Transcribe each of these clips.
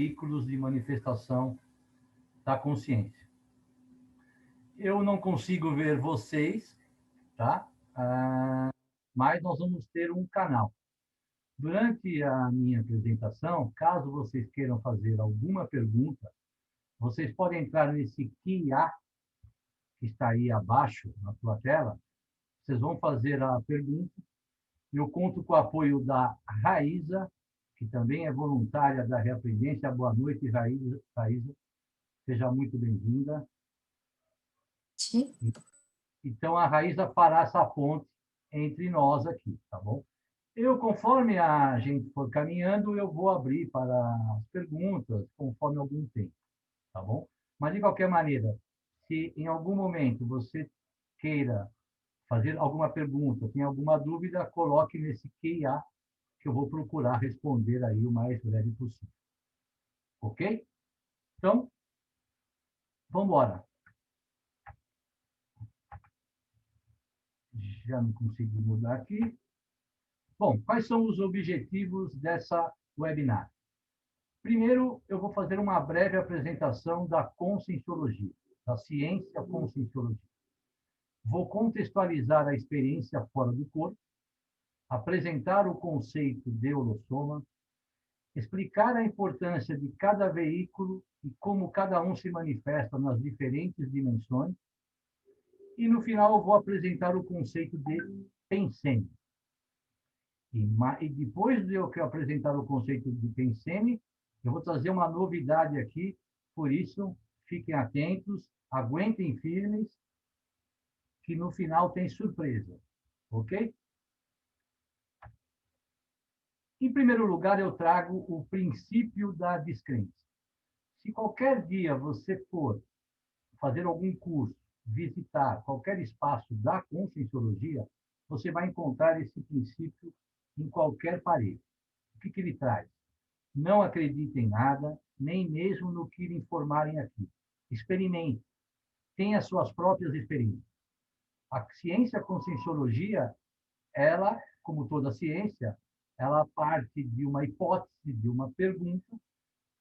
veículos de manifestação da consciência. Eu não consigo ver vocês, tá? Mas nós vamos ter um canal. Durante a minha apresentação, caso vocês queiram fazer alguma pergunta, vocês podem entrar nesse QIA, que está aí abaixo na sua tela. Vocês vão fazer a pergunta. Eu conto com o apoio da Raíza, que também é voluntária da Reaprendência. Boa noite, Raíza. Seja muito bem-vinda. Então, a Raíza fará essa ponte entre nós aqui, tá bom? Eu, conforme a gente for caminhando, eu vou abrir para as perguntas, conforme algum tempo, tá bom? Mas, de qualquer maneira, se em algum momento você queira fazer alguma pergunta, tem alguma dúvida, coloque nesse QIA, que eu vou procurar responder aí o mais breve possível. Ok? Então, vamos embora. Já não consegui mudar aqui. Bom, quais são os objetivos dessa webinar? Primeiro, eu vou fazer uma breve apresentação da conscienciologia, da ciência conscienciologia. Vou contextualizar a experiência fora do corpo, apresentar o conceito de holossoma, explicar a importância de cada veículo e como cada um se manifesta nas diferentes dimensões, e no final eu vou apresentar o conceito de pensene. E depois de eu apresentar o conceito de pensene, eu vou trazer uma novidade aqui, por isso, fiquem atentos, aguentem firmes, que no final tem surpresa, ok? Em primeiro lugar, eu trago o princípio da descrença. Se qualquer dia você for fazer algum curso, visitar qualquer espaço da conscienciologia, você vai encontrar esse princípio em qualquer parede. O que ele traz? Não acredite em nada, nem mesmo no que lhe informarem aqui. Experimente. Tenha suas próprias experiências. A ciência conscienciologia, ela, como toda ciência, ela parte de uma hipótese, de uma pergunta.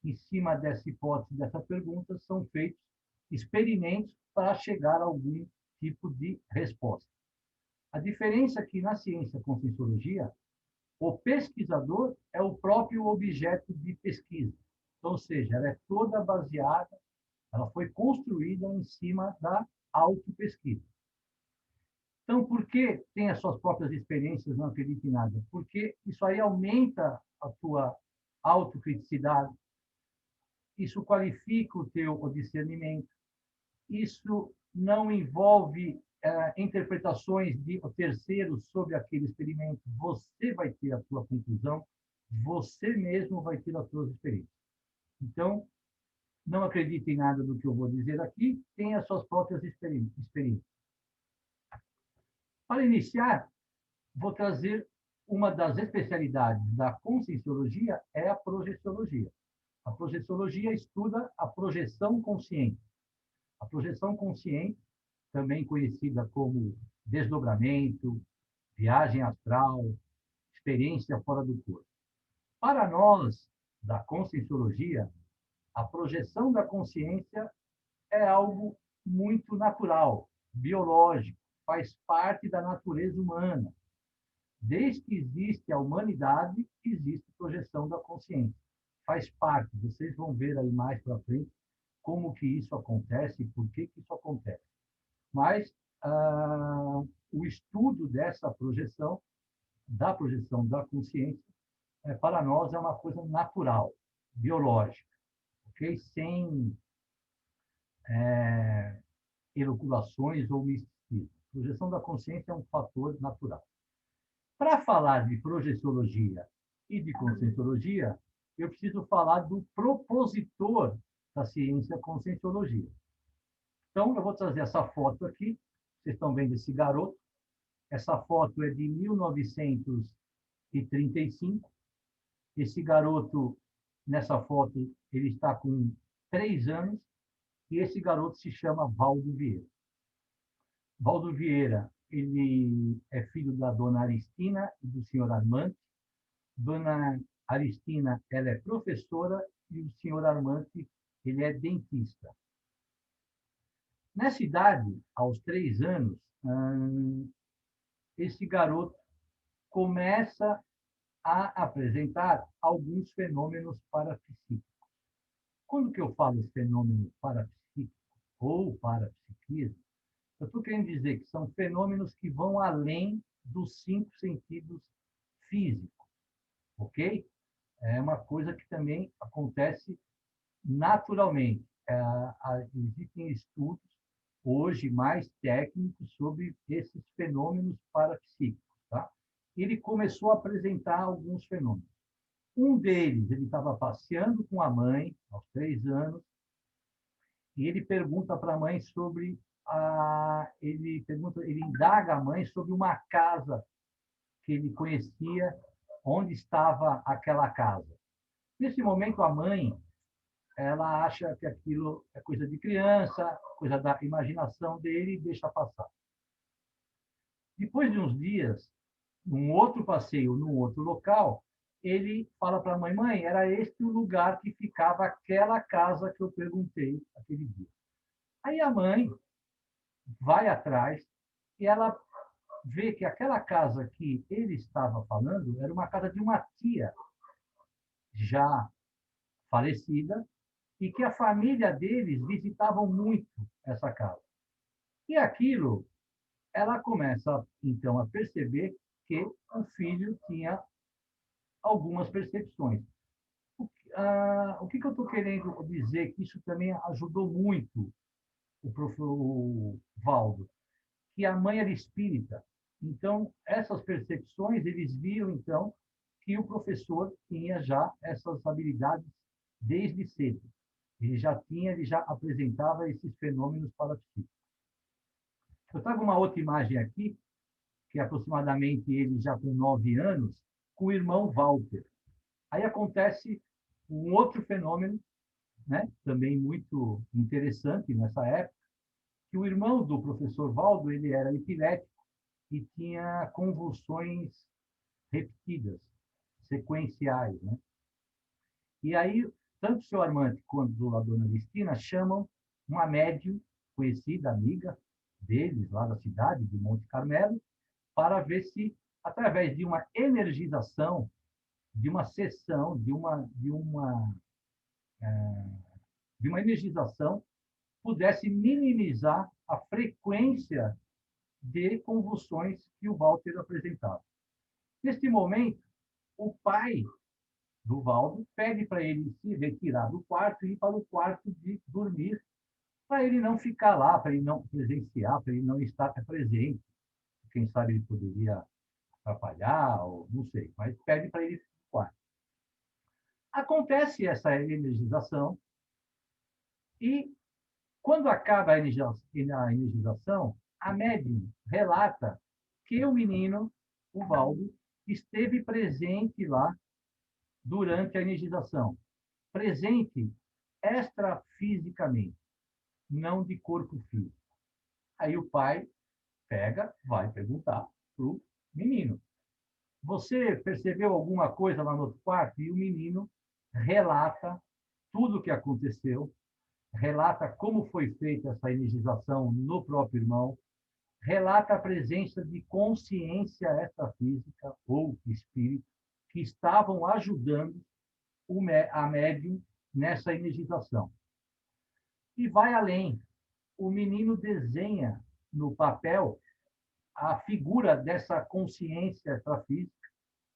Em cima dessa hipótese, dessa pergunta, são feitos experimentos para chegar a algum tipo de resposta. A diferença é que na ciência conscienciologia, o pesquisador é o próprio objeto de pesquisa. Então, ou seja, ela é toda baseada, ela foi construída em cima da autopesquisa. Então, por que tem as suas próprias experiências, não acredita em nada? Porque isso aí aumenta a tua autocriticidade, isso qualifica o teu discernimento, isso não envolve interpretações de terceiros sobre aquele experimento. Você vai ter a sua conclusão, você mesmo vai ter as suas experiências. Então, não acredite em nada do que eu vou dizer aqui, tenha as suas próprias experiências. Para iniciar, vou trazer uma das especialidades da conscienciologia, é a projeciologia. A projeciologia estuda a projeção consciente. A projeção consciente, também conhecida como desdobramento, viagem astral, experiência fora do corpo. Para nós, da conscienciologia, a projeção da consciência é algo muito natural, biológico, faz parte da natureza humana. Desde que existe a humanidade, existe projeção da consciência. Faz parte, vocês vão ver aí mais para frente como que isso acontece e por que isso acontece. Mas o estudo dessa projeção da consciência, para nós é uma coisa natural, biológica, ok? Sem elucubrações ou misticismo. A projeção da consciência é um fator natural. Para falar de projeciologia e de conscienciologia, eu preciso falar do propositor da ciência conscienciologia. Então, eu vou trazer essa foto aqui. Vocês estão vendo esse garoto. Essa foto é de 1935. Esse garoto, nessa foto, ele está com 3 anos. E esse garoto se chama Valdo Vieira. Valdo Vieira, ele é filho da dona Aristina e do senhor Armando. Dona Aristina, ela é professora e o senhor Armante, ele é dentista. Nessa idade, aos 3 anos, esse garoto começa a apresentar alguns fenômenos parapsíquicos. Quando que eu falo fenômeno parapsíquico ou parapsiquismo, eu estou querendo dizer que são fenômenos que vão além dos 5 sentidos físicos, ok? É uma coisa que também acontece naturalmente. Existem estudos hoje mais técnicos sobre esses fenômenos parapsíquicos, tá? Ele começou a apresentar alguns fenômenos. Um deles, ele estava passeando com a mãe, aos 3 anos, e ele pergunta para a mãe sobre ele indaga a mãe sobre uma casa que ele conhecia, onde estava aquela casa. Nesse momento, a mãe, ela acha que aquilo é coisa de criança, coisa da imaginação dele, e deixa passar. Depois de uns dias, num outro passeio, num outro local, ele fala para a mãe: mãe, era este o lugar que ficava aquela casa que eu perguntei aquele dia. Aí a mãe vai atrás e ela vê que aquela casa que ele estava falando era uma casa de uma tia já falecida e que a família deles visitavam muito essa casa. E aquilo, ela começa então a perceber que o filho tinha algumas percepções. O que eu estou querendo dizer? Que isso também ajudou muito o professor Valdo, que a mãe era espírita. Então, essas percepções, eles viram, então, que o professor tinha já essas habilidades desde cedo. Ele já apresentava esses fenômenos parapsíquicos. Eu trago uma outra imagem aqui, que é aproximadamente ele já com 9 anos, com o irmão Walter. Aí acontece um outro fenômeno, né, também muito interessante nessa época, que o irmão do professor Valdo, ele era epilético e tinha convulsões repetidas, sequenciais, né? E aí, tanto o senhor Armante quanto a dona Cristina chamam uma médium conhecida, amiga deles, lá da cidade, de Monte Carmelo, para ver se, através de uma energização, de uma sessão, de uma energização, pudesse minimizar a frequência de convulsões que o Walter apresentava. Neste momento, o pai do Valdo pede para ele se retirar do quarto e ir para o quarto de dormir, para ele não ficar lá, para ele não presenciar, para ele não estar presente. Quem sabe ele poderia atrapalhar, ou não sei, mas pede para ele ir para o quarto. Acontece essa energização e, quando acaba a energização, a médium relata que o menino, o Valdo, esteve presente lá durante a energização. Presente extrafisicamente, não de corpo físico. Aí o pai vai perguntar para o menino: você percebeu alguma coisa lá no outro quarto? E o menino relata tudo o que aconteceu, relata como foi feita essa energização no próprio irmão, relata a presença de consciência extrafísica ou espírito que estavam ajudando a médium nessa energização. E vai além. O menino desenha no papel a figura dessa consciência extrafísica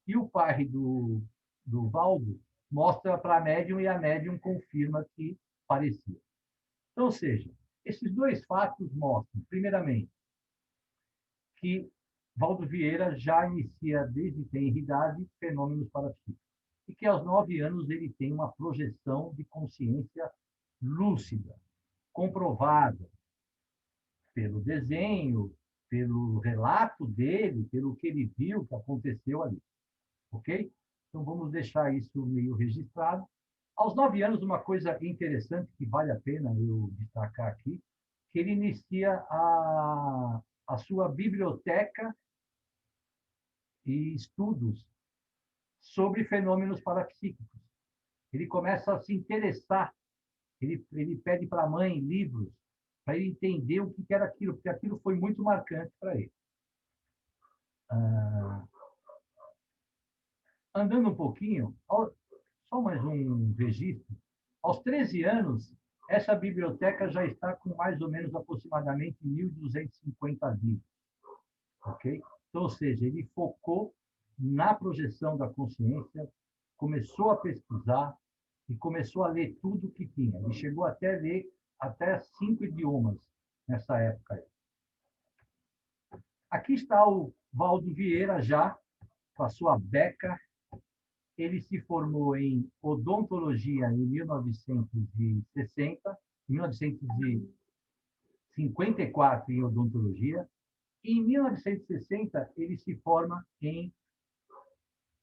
e o pai do Valdo mostra para a médium e a médium confirma que parecia. Então, ou seja, esses dois fatos mostram, primeiramente, que Valdo Vieira já inicia, desde tenra idade, fenômenos parapsíquicos. E que aos 9 anos ele tem uma projeção de consciência lúcida, comprovada pelo desenho, pelo relato dele, pelo que ele viu que aconteceu ali. Ok? Então vamos deixar isso meio registrado. Aos 9 anos, uma coisa interessante que vale a pena eu destacar aqui, que ele inicia a sua biblioteca e estudos sobre fenômenos parapsíquicos. Ele começa a se interessar. Ele pede para a mãe livros, para ele entender o que era aquilo, porque aquilo foi muito marcante para ele. Andando um pouquinho, só mais um registro. Aos 13 anos, essa biblioteca já está com mais ou menos aproximadamente 1.250 livros. Ok? Então, ou seja, ele focou na projeção da consciência, começou a pesquisar e começou a ler tudo que tinha. Ele chegou até a ler até 5 idiomas nessa época. Aqui está o Valdo Vieira já, com a sua beca. Ele se formou em odontologia em 1960, 1954 em odontologia, e em 1960 ele se forma em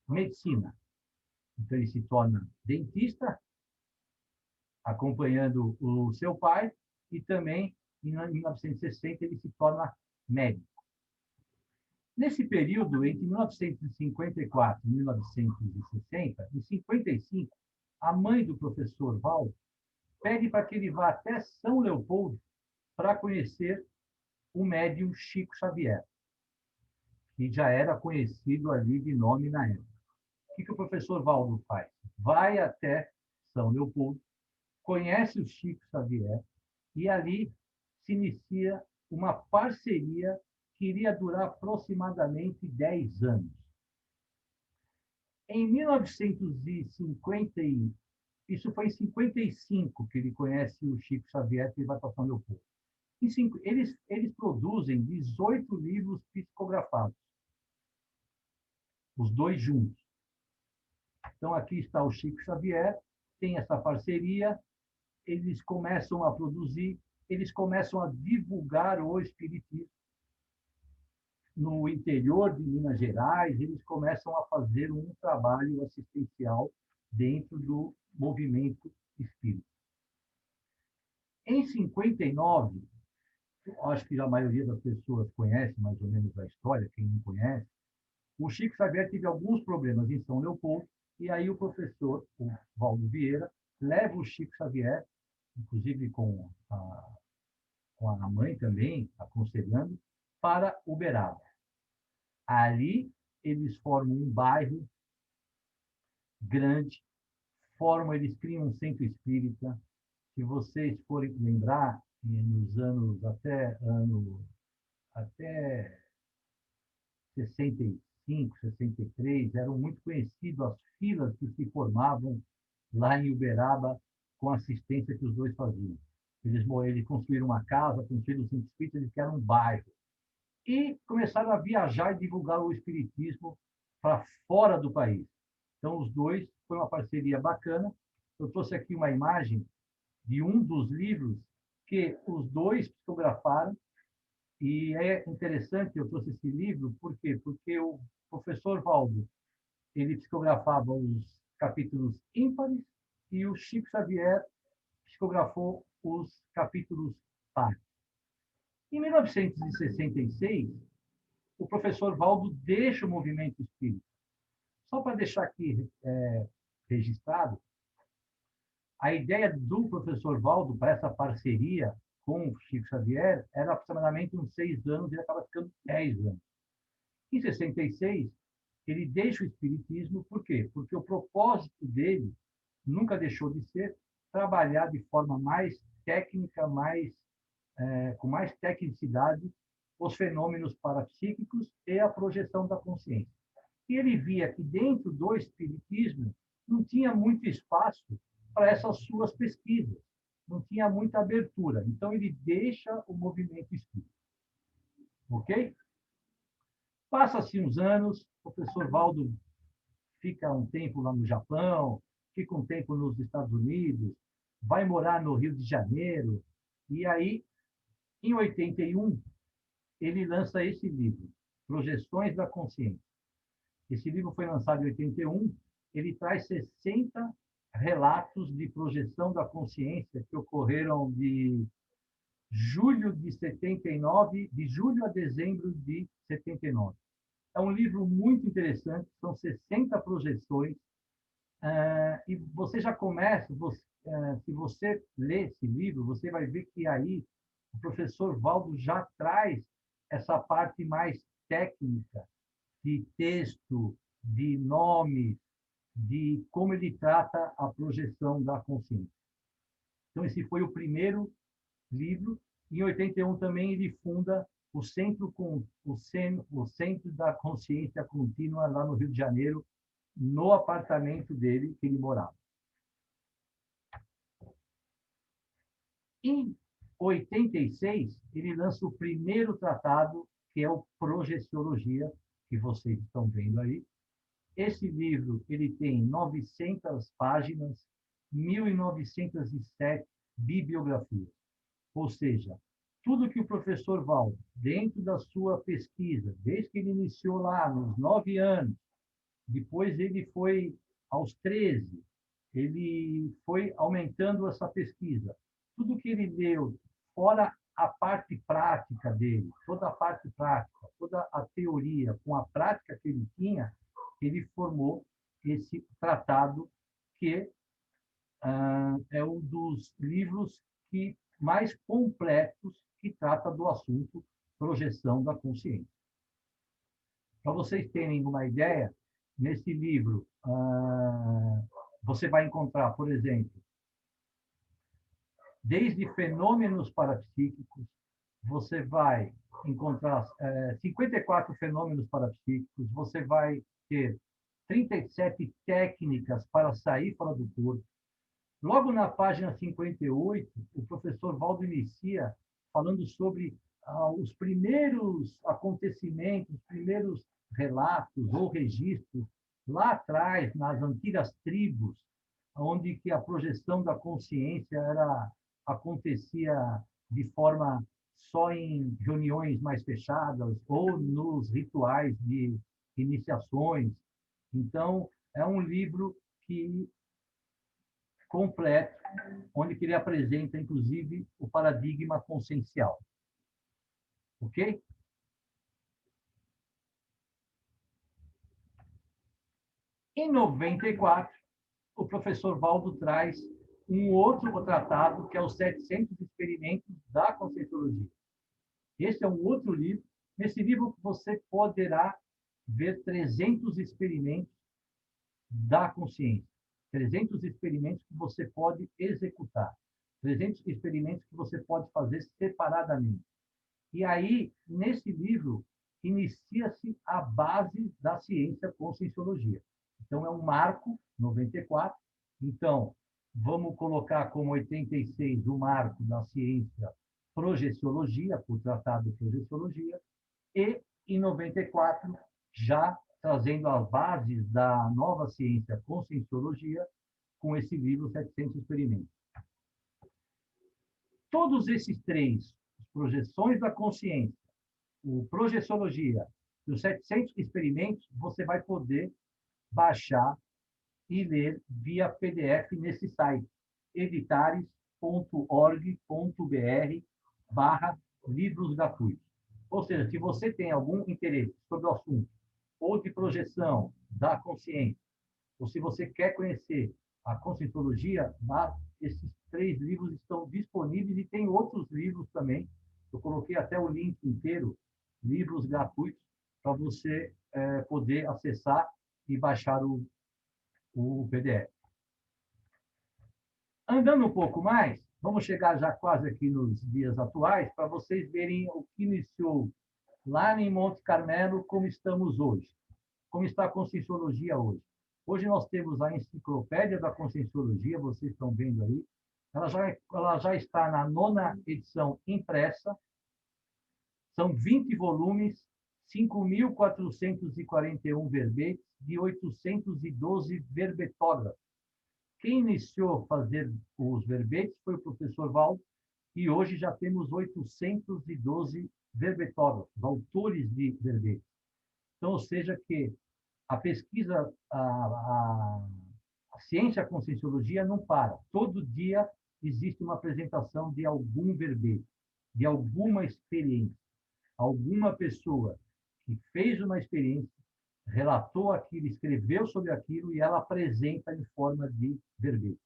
medicina. Então ele se torna dentista, acompanhando o seu pai, e também em 1960 ele se torna médico. Nesse período, entre 1954 e 1960, em 55, a mãe do professor Valdo pede para que ele vá até São Leopoldo para conhecer o médium Chico Xavier, que já era conhecido ali de nome na época. O que o professor Valdo faz? Vai até São Leopoldo, conhece o Chico Xavier e ali se inicia uma parceria que iria durar aproximadamente 10 anos. Em 1950, isso foi em 55 que ele conhece o Chico Xavier, que vai para São Leopoldo. Eles produzem 18 livros psicografados, os dois juntos. Então, aqui está o Chico Xavier, tem essa parceria, eles começam a produzir, eles começam a divulgar o espiritismo. No interior de Minas Gerais, eles começam a fazer um trabalho assistencial dentro do movimento espírita. Em 59, acho que a maioria das pessoas conhece mais ou menos a história, quem não conhece, o Chico Xavier teve alguns problemas em São Leopoldo, e aí o professor, o Valdo Vieira, leva o Chico Xavier, inclusive com a mãe também, aconselhando, para Uberaba. Ali, eles formam um bairro grande, eles criam um centro espírita. Se vocês forem lembrar, nos anos até 65, 63, eram muito conhecidas as filas que se formavam lá em Uberaba com a assistência que os dois faziam. Eles construíram uma casa, construíram um centro espírita, eles criaram um bairro. E começaram a viajar e divulgar o espiritismo para fora do país. Então, os dois, foi uma parceria bacana. Eu trouxe aqui uma imagem de um dos livros que os dois psicografaram, e é interessante, eu trouxe esse livro, por quê? Porque o professor Valdo, ele psicografava os capítulos ímpares e o Chico Xavier psicografou os capítulos pares. Em 1966, o professor Valdo deixa o movimento espírita. Só para deixar aqui registrado, a ideia do professor Valdo para essa parceria com o Chico Xavier era aproximadamente uns 6 anos, e ele acaba ficando 10 anos. Em 66, ele deixa o espiritismo, por quê? Porque o propósito dele nunca deixou de ser trabalhar de forma mais técnica, com mais tecnicidade, os fenômenos parapsíquicos e a projeção da consciência. E ele via que dentro do espiritismo não tinha muito espaço para essas suas pesquisas, não tinha muita abertura. Então, ele deixa o movimento espírita. Ok? Passa-se uns anos, o professor Valdo fica um tempo lá no Japão, fica um tempo nos Estados Unidos, vai morar no Rio de Janeiro, e aí, em 81, ele lança esse livro, Projeções da Consciência. Esse livro foi lançado em 81, ele traz 60 relatos de projeção da consciência que ocorreram de julho de 79, de julho a dezembro de 79. É um livro muito interessante, são 60 projeções E você já começa, se você ler esse livro, você vai ver que aí o professor Valdo já traz essa parte mais técnica de texto, de nome, de como ele trata a projeção da consciência. Então, esse foi o primeiro livro. Em 81 também ele funda o Centro da Consciência Contínua, lá no Rio de Janeiro, no apartamento dele que ele morava. Em 86, ele lança o primeiro tratado, que é o Projeciologia, que vocês estão vendo aí. Esse livro ele tem 900 páginas, 1.907 bibliografias. Ou seja, tudo que o professor Valdo, dentro da sua pesquisa, desde que ele iniciou lá nos 9 anos, depois ele foi aos 13, ele foi aumentando essa pesquisa. Tudo que ele deu, fora a parte prática dele, toda a parte prática, toda a teoria, com a prática que ele tinha, ele formou esse tratado que é um dos livros que mais completos que trata do assunto projeção da consciência. Para vocês terem uma ideia, nesse livro você vai encontrar, por exemplo, desde fenômenos parapsíquicos, você vai encontrar 54 fenômenos parapsíquicos, você vai ter 37 técnicas para sair fora do corpo. Logo na página 58, o professor Valdo inicia falando sobre os primeiros acontecimentos, os primeiros relatos ou registros lá atrás, nas antigas tribos, onde que a projeção da consciência acontecia de forma só em reuniões mais fechadas ou nos rituais de iniciações. Então, é um livro que completo, onde ele apresenta, inclusive, o paradigma consciencial. Ok? Em 94, o professor Valdo traz um outro tratado, que é os 700 Experimentos da Conscienciologia. Esse é um outro livro. Nesse livro, você poderá ver 300 experimentos da consciência. 300 experimentos que você pode executar. 300 experimentos que você pode fazer separadamente. E aí, nesse livro, inicia-se a base da ciência conscienciologia. Então, é um marco, 94. Então, vamos colocar como 86 o marco da ciência projeciologia, por tratado de projeciologia, e, em 94, já trazendo as bases da nova ciência conscienciologia, com esse livro 700 Experimentos. Todos esses três, as projeções da consciência, o projeciologia e os 700 experimentos, você vai poder baixar e ler via PDF nesse site, editares.org.br/livros gratuitos. Ou seja, se você tem algum interesse sobre o assunto, ou de projeção da consciência, ou se você quer conhecer a conscienciologia, lá esses 3 livros estão disponíveis e tem outros livros também. Eu coloquei até o link inteiro, livros gratuitos, para você poder acessar e baixar o PDF. Andando um pouco mais, vamos chegar já quase aqui nos dias atuais, para vocês verem o que iniciou lá em Monte Carmelo, como estamos hoje. Como está a Conscienciologia hoje. Hoje nós temos a Enciclopédia da Conscienciologia, vocês estão vendo aí. Ela já está na 9ª edição impressa. São 20 volumes, 5.441 verbetes de 812 verbetógrafos. Quem iniciou a fazer os verbetes foi o professor Valdo, e hoje já temos 812 verbetógrafos, autores de verbetes. Então, ou seja, que a pesquisa, a ciência, a conscienciologia não para. Todo dia existe uma apresentação de algum verbete, de alguma experiência. Alguma pessoa que fez uma experiência, relatou aquilo, escreveu sobre aquilo e ela apresenta em forma de verbete.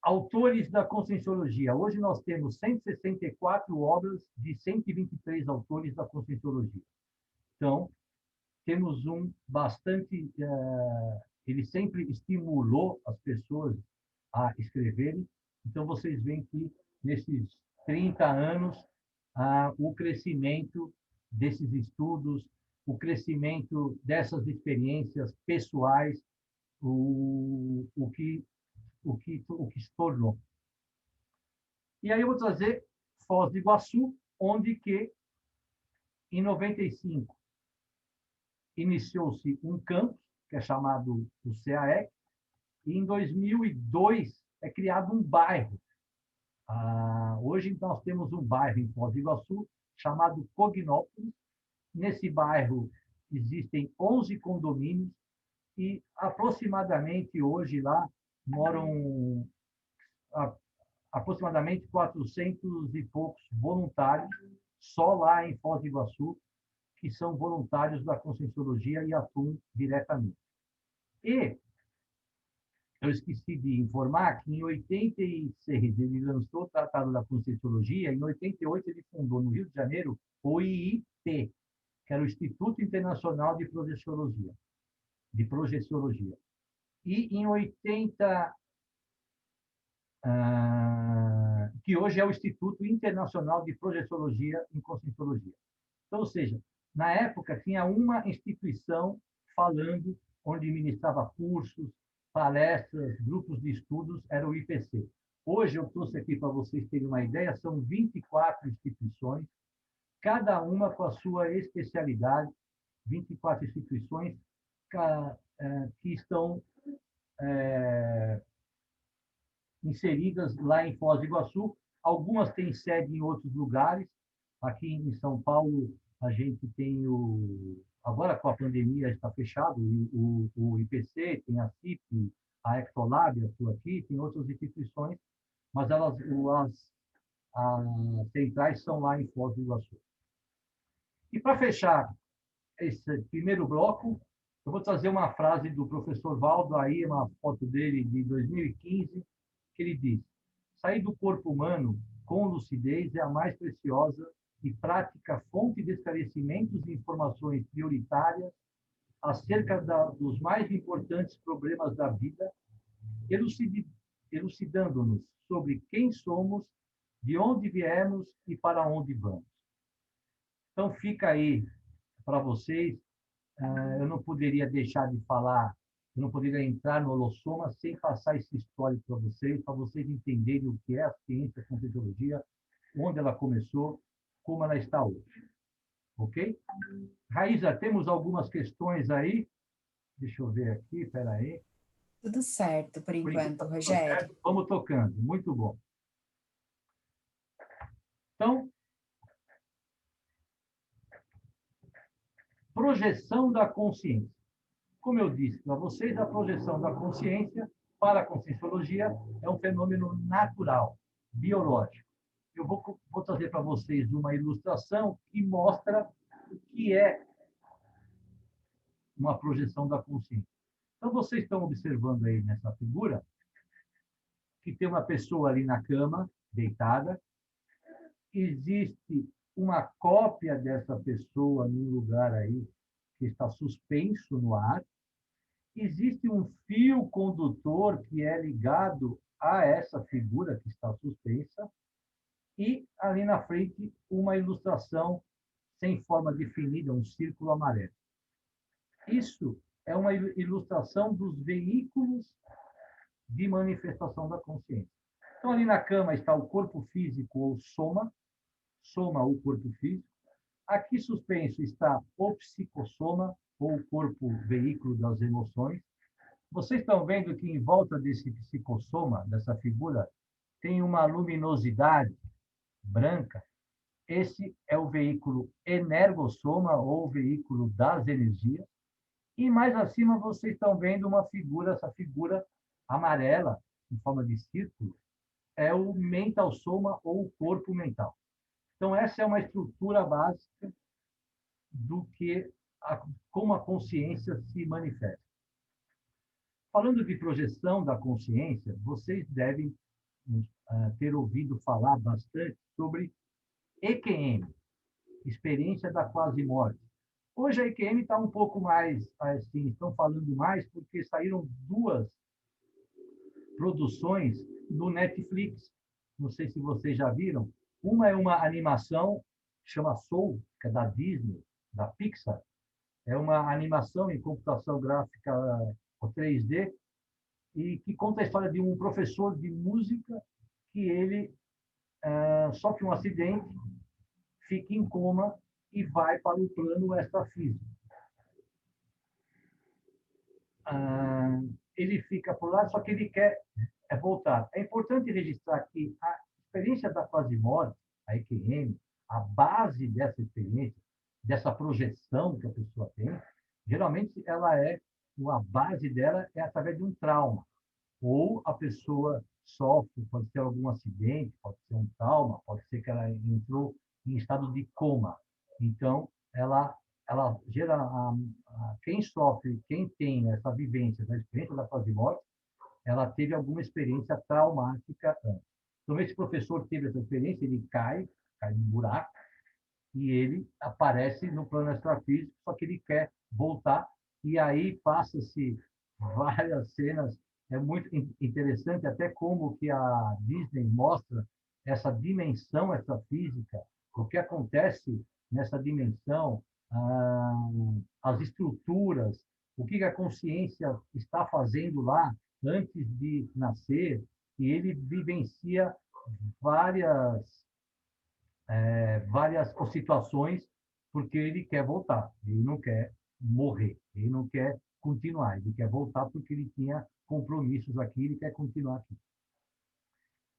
Autores da Conscienciologia. Hoje nós temos 164 obras de 123 autores da Conscienciologia. Então, temos um bastante... ele sempre estimulou as pessoas a escreverem. Então, vocês veem que, nesses 30 anos, o crescimento desses estudos, o crescimento dessas experiências pessoais, o que se tornou. E aí eu vou trazer Foz do Iguaçu, onde que, em 95, iniciou-se um campus, que é chamado o CAEC, e em 2002 é criado um bairro. Hoje nós temos um bairro em Foz do Iguaçu chamado Cognópolis. Nesse bairro existem 11 condomínios e aproximadamente hoje lá moram aproximadamente 400 e poucos voluntários, só lá em Foz do Iguaçu, que são voluntários da Conscienciologia e atuam diretamente. E eu esqueci de informar que em 86 ele lançou o Tratado da Conscienciologia, em 88 ele fundou no Rio de Janeiro o IIT, que era o Instituto Internacional de Projeciologia. E em 80, que hoje é o Instituto Internacional de Projeciologia em Conscienciologia. Então, ou seja, na época tinha uma instituição falando, onde ministrava cursos, palestras, grupos de estudos, era o IPC. Hoje eu trouxe aqui para vocês terem uma ideia, são 24 instituições, cada uma com a sua especialidade, 24 instituições que estão inseridas lá em Foz do Iguaçu. Algumas têm sede em outros lugares. Aqui em São Paulo, a gente tem agora com a pandemia está fechado, o IPC, tem a CIP, a Ectolab, atua aqui, tem outras instituições, mas as centrais são lá em Foz do Iguaçu. E para fechar esse primeiro bloco, eu vou trazer uma frase do professor Valdo, aí uma foto dele de 2015, que ele diz: sair do corpo humano com lucidez é a mais preciosa e prática fonte de esclarecimentos e informações prioritárias acerca dos mais importantes problemas da vida, elucidando-nos sobre quem somos, de onde viemos e para onde vamos. Então, fica aí para vocês. Eu não poderia deixar de falar, eu não poderia entrar no holossoma sem passar esse histórico para vocês entenderem o que é a ciência, a conscienciologia, onde ela começou, como ela está hoje. Ok? Raíza, temos algumas questões aí? Deixa eu ver aqui, espera aí. Tudo certo, por enquanto, Rogério. Vamos tocando, muito bom. Então, projeção da consciência. Como eu disse para vocês, a projeção da consciência para a conscienciologia é um fenômeno natural, biológico. Eu vou trazer para vocês uma ilustração que mostra o que é uma projeção da consciência. Então, vocês estão observando aí nessa figura que tem uma pessoa ali na cama, deitada. Existe uma cópia dessa pessoa num lugar aí que está suspenso no ar. Existe um fio condutor que é ligado a essa figura que está suspensa e ali na frente uma ilustração sem forma definida, um círculo amarelo. Isso é uma ilustração dos veículos de manifestação da consciência. Então, ali na cama está o corpo físico, ou soma, o corpo físico. Aqui suspenso está o psicossoma, ou o corpo veículo das emoções. Vocês estão vendo que em volta desse psicossoma, dessa figura, tem uma luminosidade branca. Esse é o veículo energossoma, ou veículo das energias. E mais acima vocês estão vendo uma figura, essa figura amarela, em forma de círculo, é o mental soma, ou o corpo mental. Então, essa é uma estrutura básica do que como a consciência se manifesta. Falando de projeção da consciência, vocês devem ter ouvido falar bastante sobre EQM, experiência da quase morte. Hoje a EQM está um pouco mais, assim, estão falando mais porque saíram duas produções no Netflix. Não sei se vocês já viram. Uma é uma animação, chama Soul, que é da Disney, da Pixar. É uma animação em computação gráfica 3D e que conta a história de um professor de música que ele sofre um acidente, fica em coma e vai para o plano extrafísico. Ele fica por lá, só que ele quer voltar. É importante registrar que a experiência da quase-morte, a EQM, a base dessa experiência, dessa projeção que a pessoa tem, geralmente a base dela é através de um trauma. Ou a pessoa sofre, pode ser algum acidente, pode ser um trauma, pode ser que ela entrou em estado de coma. Então, ela gera quem sofre, quem tem essa vivência, essa experiência da quase-morte, ela teve alguma experiência traumática antes. Então, esse professor teve essa experiência, ele cai num buraco, e ele aparece no plano extrafísico, só que ele quer voltar, e aí passa-se várias cenas. É muito interessante até como que a Disney mostra essa dimensão extrafísica, o que acontece nessa dimensão, as estruturas, o que a consciência está fazendo lá antes de nascer, e ele vivencia várias situações porque ele quer voltar, ele não quer morrer, ele não quer continuar, ele quer voltar porque ele tinha compromissos aqui, ele quer continuar aqui.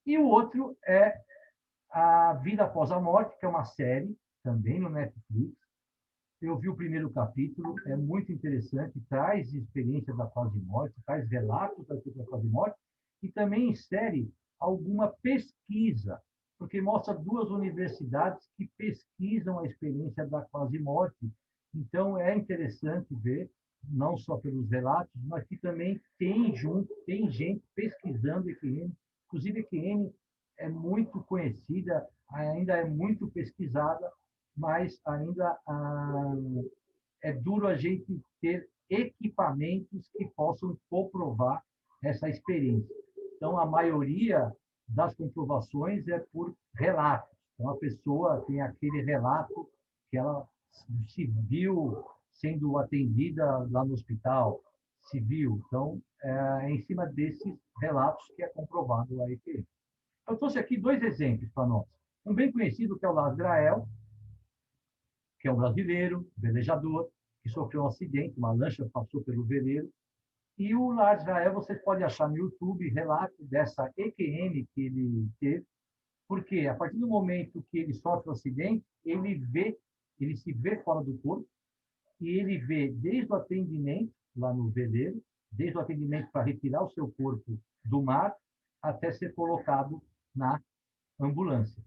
E o outro é A Vida Após a Morte, que é uma série, também no Netflix. Eu vi o primeiro capítulo, é muito interessante, traz experiência da quase-morte, traz relatos da quase-morte, e também insere alguma pesquisa, porque mostra duas universidades que pesquisam a experiência da quase-morte. Então, é interessante ver, não só pelos relatos, mas que também tem gente pesquisando EQM. Inclusive, EQM é muito conhecida, ainda é muito pesquisada, mas ainda é duro a gente ter equipamentos que possam comprovar essa experiência. Então, a maioria das comprovações é por relatos. Então, a pessoa tem aquele relato que ela se viu sendo atendida lá no hospital, se viu. Então, é em cima desses relatos que é comprovado a EQM. Eu trouxe aqui dois exemplos para nós. Um bem conhecido, que é o Lars Grael, que é um brasileiro, velejador, que sofreu um acidente, uma lancha passou pelo veleiro. E o Lars Grael, vocês podem achar no YouTube relato dessa EQM que ele teve, porque a partir do momento que ele sofre o acidente, ele se vê fora do corpo, e ele vê desde o atendimento lá no veleiro, desde o atendimento para retirar o seu corpo do mar, até ser colocado na ambulância.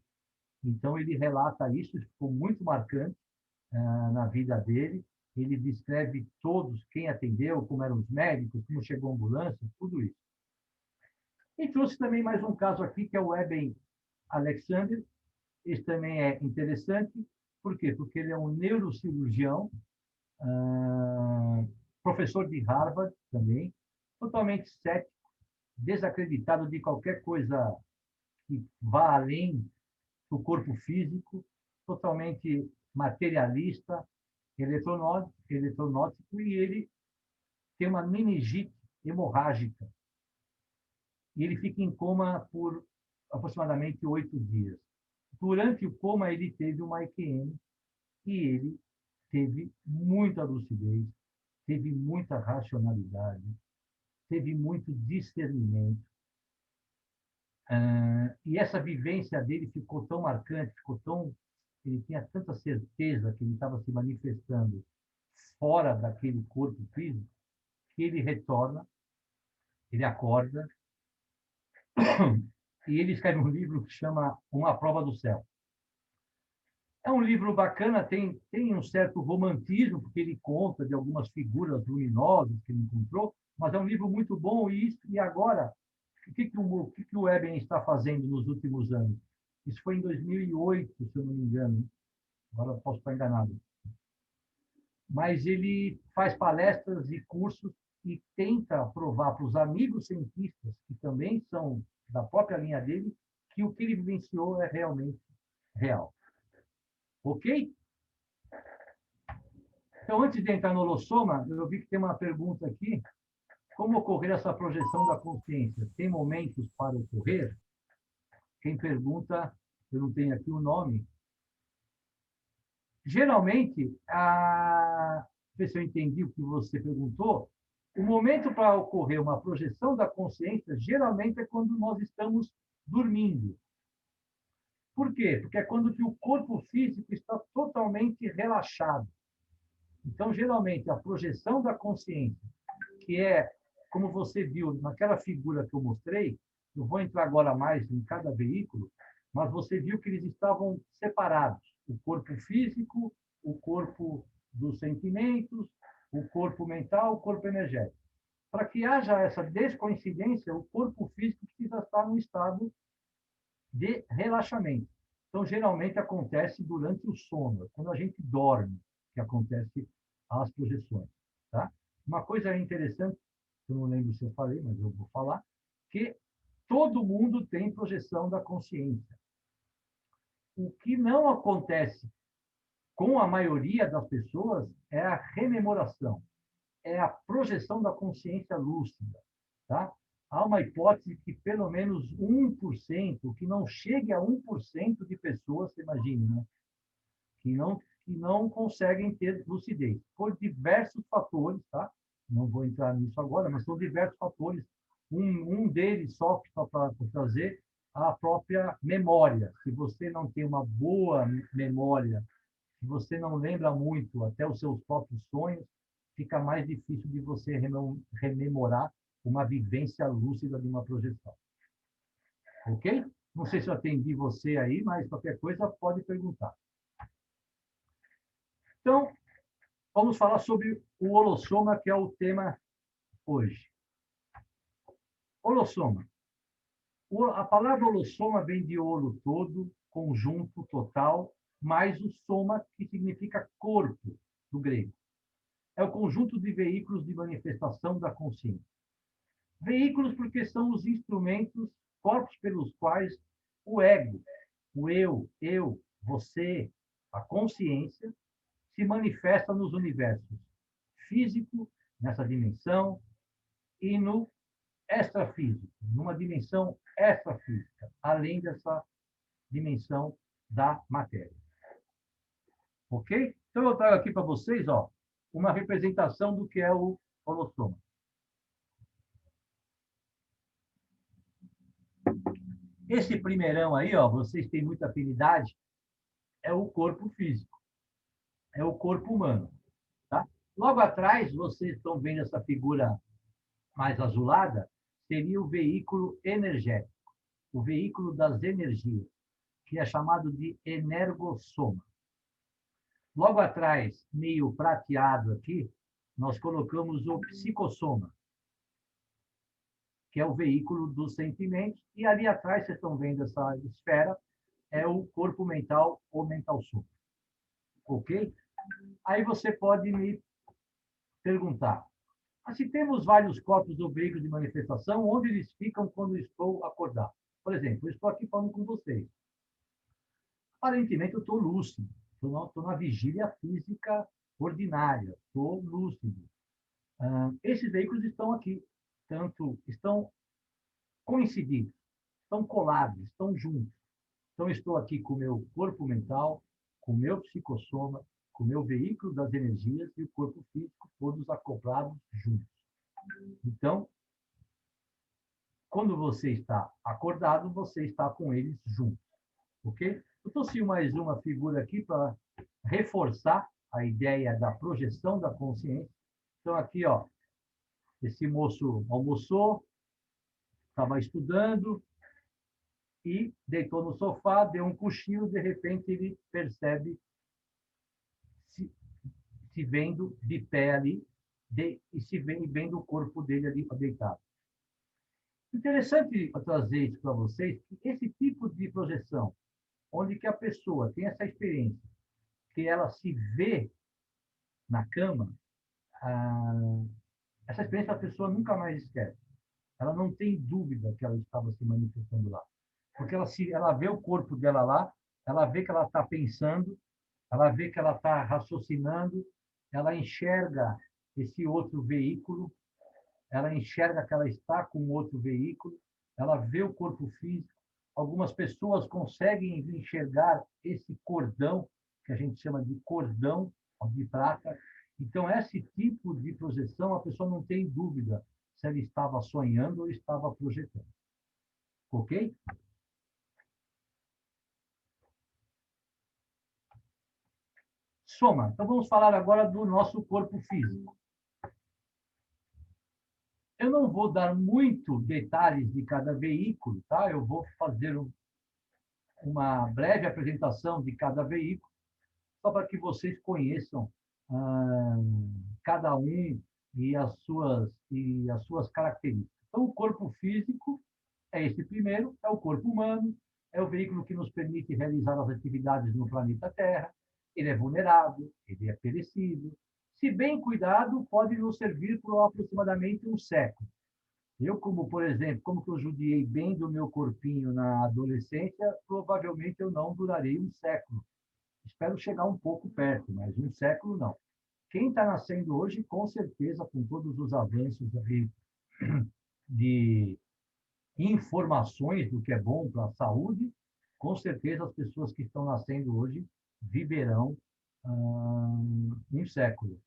Então, ele relata isso ficou muito marcante na vida dele. Ele descreve todos, quem atendeu, como eram os médicos, como chegou a ambulância, tudo isso. E trouxe também mais um caso aqui, que é o Eben Alexander. Esse também é interessante. Por quê? Porque ele é um neurocirurgião, professor de Harvard também, totalmente cético, desacreditado de qualquer coisa que vá além do corpo físico, totalmente materialista, eletronótico, e ele tem uma meningite hemorrágica. E ele fica em coma por aproximadamente 8 dias. Durante o coma, ele teve uma EQM e ele teve muita lucidez, teve muita racionalidade, teve muito discernimento. E essa vivência dele ficou tão marcante, ele tinha tanta certeza que ele estava se manifestando fora daquele corpo físico, que ele retorna, ele acorda, e ele escreve um livro que chama Uma Prova do Céu. É um livro bacana, tem um certo romantismo, porque ele conta de algumas figuras luminosas que ele encontrou, mas é um livro muito bom. E agora, o que o Eben está fazendo nos últimos anos? Isso foi em 2008, se eu não me engano. Agora posso estar enganado. Mas ele faz palestras e cursos e tenta provar para os amigos cientistas, que também são da própria linha dele, que o que ele vivenciou é realmente real. Ok? Então, antes de entrar no holossoma, eu vi que tem uma pergunta aqui. Como ocorrer essa projeção da consciência? Tem momentos para ocorrer? Quem pergunta, eu não tenho aqui o nome. Geralmente, ver se eu entendi o que você perguntou, o momento para ocorrer uma projeção da consciência, geralmente é quando nós estamos dormindo. Por quê? Porque é quando que o corpo físico está totalmente relaxado. Então, geralmente, a projeção da consciência, que é, como você viu naquela figura que eu mostrei, eu vou entrar agora mais em cada veículo, mas você viu que eles estavam separados. O corpo físico, o corpo dos sentimentos, o corpo mental, o corpo energético. Para que haja essa descoincidência, o corpo físico precisa estar num estado de relaxamento. Então, geralmente acontece durante o sono, quando a gente dorme, que acontece as projeções. Tá? Uma coisa interessante, eu não lembro se eu falei, mas eu vou falar, que todo mundo tem projeção da consciência. O que não acontece com a maioria das pessoas é a rememoração, é a projeção da consciência lúcida. Tá? Há uma hipótese que pelo menos 1%, que não chegue a 1% de pessoas, você imagina, né? que não conseguem ter lucidez, por diversos fatores, tá? Não vou entrar nisso agora, mas são diversos fatores. Um deles, só para trazer, a própria memória. Se você não tem uma boa memória, se você não lembra muito até os seus próprios sonhos, fica mais difícil de você rememorar uma vivência lúcida de uma projeção. Ok? Não sei se eu atendi você aí, mas qualquer coisa pode perguntar. Então, vamos falar sobre o holossoma, que é o tema hoje. Holossoma. A palavra holossoma vem de holo todo, conjunto total, mais o soma, que significa corpo, do grego. É o conjunto de veículos de manifestação da consciência. Veículos porque são os instrumentos, corpos pelos quais o ego, o eu, você, a consciência, se manifesta nos universos físico, nessa dimensão, e no extrafísico, numa dimensão extrafísica, além dessa dimensão da matéria. Ok? Então, eu trago aqui para vocês uma representação do que é o holossoma. Esse primeirão aí, vocês têm muita afinidade, é o corpo físico, é o corpo humano. Tá? Logo atrás, vocês estão vendo essa figura mais azulada, seria o veículo energético, o veículo das energias, que é chamado de energossoma. Logo atrás, meio prateado aqui, nós colocamos o psicossoma, que é o veículo dos sentimentos, e ali atrás, vocês estão vendo essa esfera, é o corpo mental ou mental soma. Ok? Aí você pode me perguntar, se temos vários corpos ou veículos de manifestação, onde eles ficam quando estou acordado? Por exemplo, eu estou aqui falando com vocês. Aparentemente, eu estou lúcido, estou na vigília física ordinária, estou lúcido. Esses veículos estão aqui, tanto estão coincididos, estão colados, estão juntos. Então, estou aqui com o meu corpo mental, com o meu psicossoma, com o meu veículo das energias e o corpo físico, todos acoplados juntos. Então, quando você está acordado, você está com eles juntos. Ok? Eu trouxe mais uma figura aqui para reforçar a ideia da projeção da consciência. Então, aqui, esse moço almoçou, estava estudando, e deitou no sofá, deu um cochilo, de repente ele percebe se, se vendo de pé ali e se vendo o corpo dele ali deitado. Interessante trazer isso para vocês, que esse tipo de projeção, onde que a pessoa tem essa experiência, que ela se vê na cama, essa experiência a pessoa nunca mais esquece. Ela não tem dúvida que ela estava se manifestando lá. Porque ela vê o corpo dela lá, ela vê que ela está pensando, ela vê que ela está raciocinando, ela enxerga esse outro veículo, ela enxerga que ela está com outro veículo, ela vê o corpo físico. Algumas pessoas conseguem enxergar esse cordão, que a gente chama de cordão de prata. Então, esse tipo de projeção, a pessoa não tem dúvida se ela estava sonhando ou estava projetando. Ok? Soma. Então, vamos falar agora do nosso corpo físico. Eu não vou dar muito detalhes de cada veículo, tá? Eu vou fazer uma breve apresentação de cada veículo, só para que vocês conheçam cada um e as suas características. Então, o corpo físico é esse primeiro, é o corpo humano, é o veículo que nos permite realizar as atividades no planeta Terra. Ele é vulnerável, ele é perecível. Se bem cuidado, pode nos servir por aproximadamente um século. Eu, como, por exemplo, como que eu judiei bem do meu corpinho na adolescência, provavelmente eu não durarei um século. Espero chegar um pouco perto, mas um século não. Quem está nascendo hoje, com certeza, com todos os avanços de informações do que é bom para a saúde, com certeza as pessoas que estão nascendo hoje viverão um século.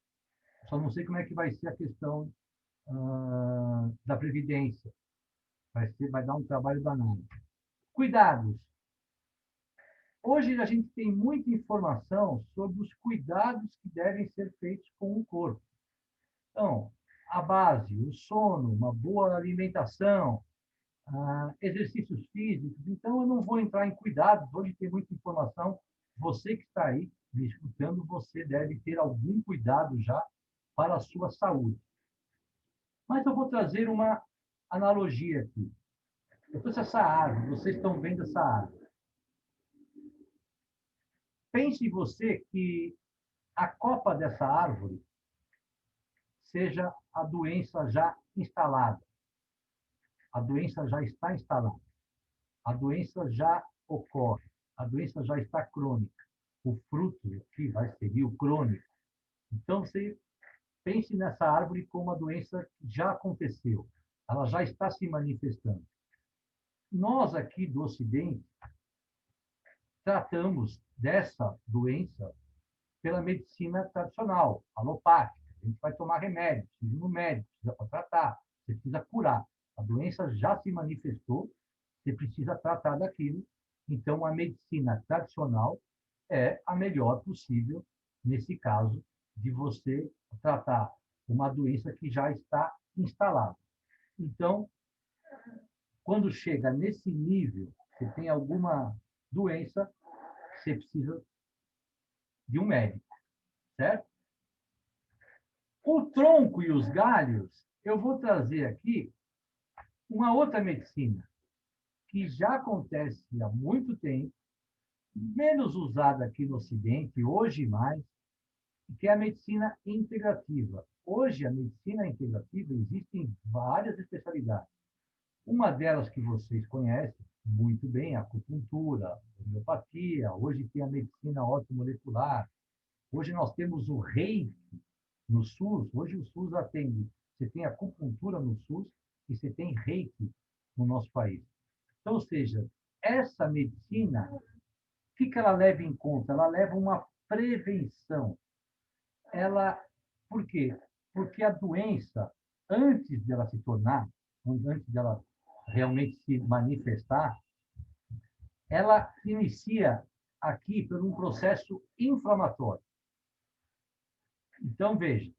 Só não sei como é que vai ser a questão da previdência. Vai dar um trabalho danado. Cuidados. Hoje a gente tem muita informação sobre os cuidados que devem ser feitos com o corpo. Então, a base, o sono, uma boa alimentação, exercícios físicos. Então, eu não vou entrar em cuidados, hoje tem muita informação. Você que está aí me escutando, você deve ter algum cuidado já para a sua saúde. Mas eu vou trazer uma analogia aqui. Eu trouxe essa árvore, vocês estão vendo essa árvore. Pense você que a copa dessa árvore seja a doença já instalada. A doença já está instalada. A doença já ocorre. A doença já está crônica. O fruto aqui vai ser o crônico. Então, você pense nessa árvore como uma doença que já aconteceu. Ela já está se manifestando. Nós aqui do Ocidente tratamos dessa doença pela medicina tradicional, alopática. A gente vai tomar remédio, precisa ir no médico, precisa para tratar, você precisa curar. A doença já se manifestou, você precisa tratar daquilo. Então, a medicina tradicional é a melhor possível nesse caso de você tratar uma doença que já está instalada. Então, quando chega nesse nível, você tem alguma doença, você precisa de um médico, certo? O tronco e os galhos, eu vou trazer aqui uma outra medicina que já acontece há muito tempo, menos usada aqui no Ocidente, hoje mais, que é a medicina integrativa. Hoje, a medicina integrativa existe em várias especialidades. Uma delas que vocês conhecem muito bem, a acupuntura, a homeopatia, hoje tem a medicina ortomolecular, hoje nós temos o Reiki no SUS, hoje o SUS atende, você tem acupuntura no SUS e você tem Reiki no nosso país. Então, ou seja, essa medicina, o que ela leva em conta? Ela leva uma prevenção. Por quê? Porque a doença, antes dela se tornar, antes dela realmente se manifestar, ela inicia aqui por um processo inflamatório. Então, veja,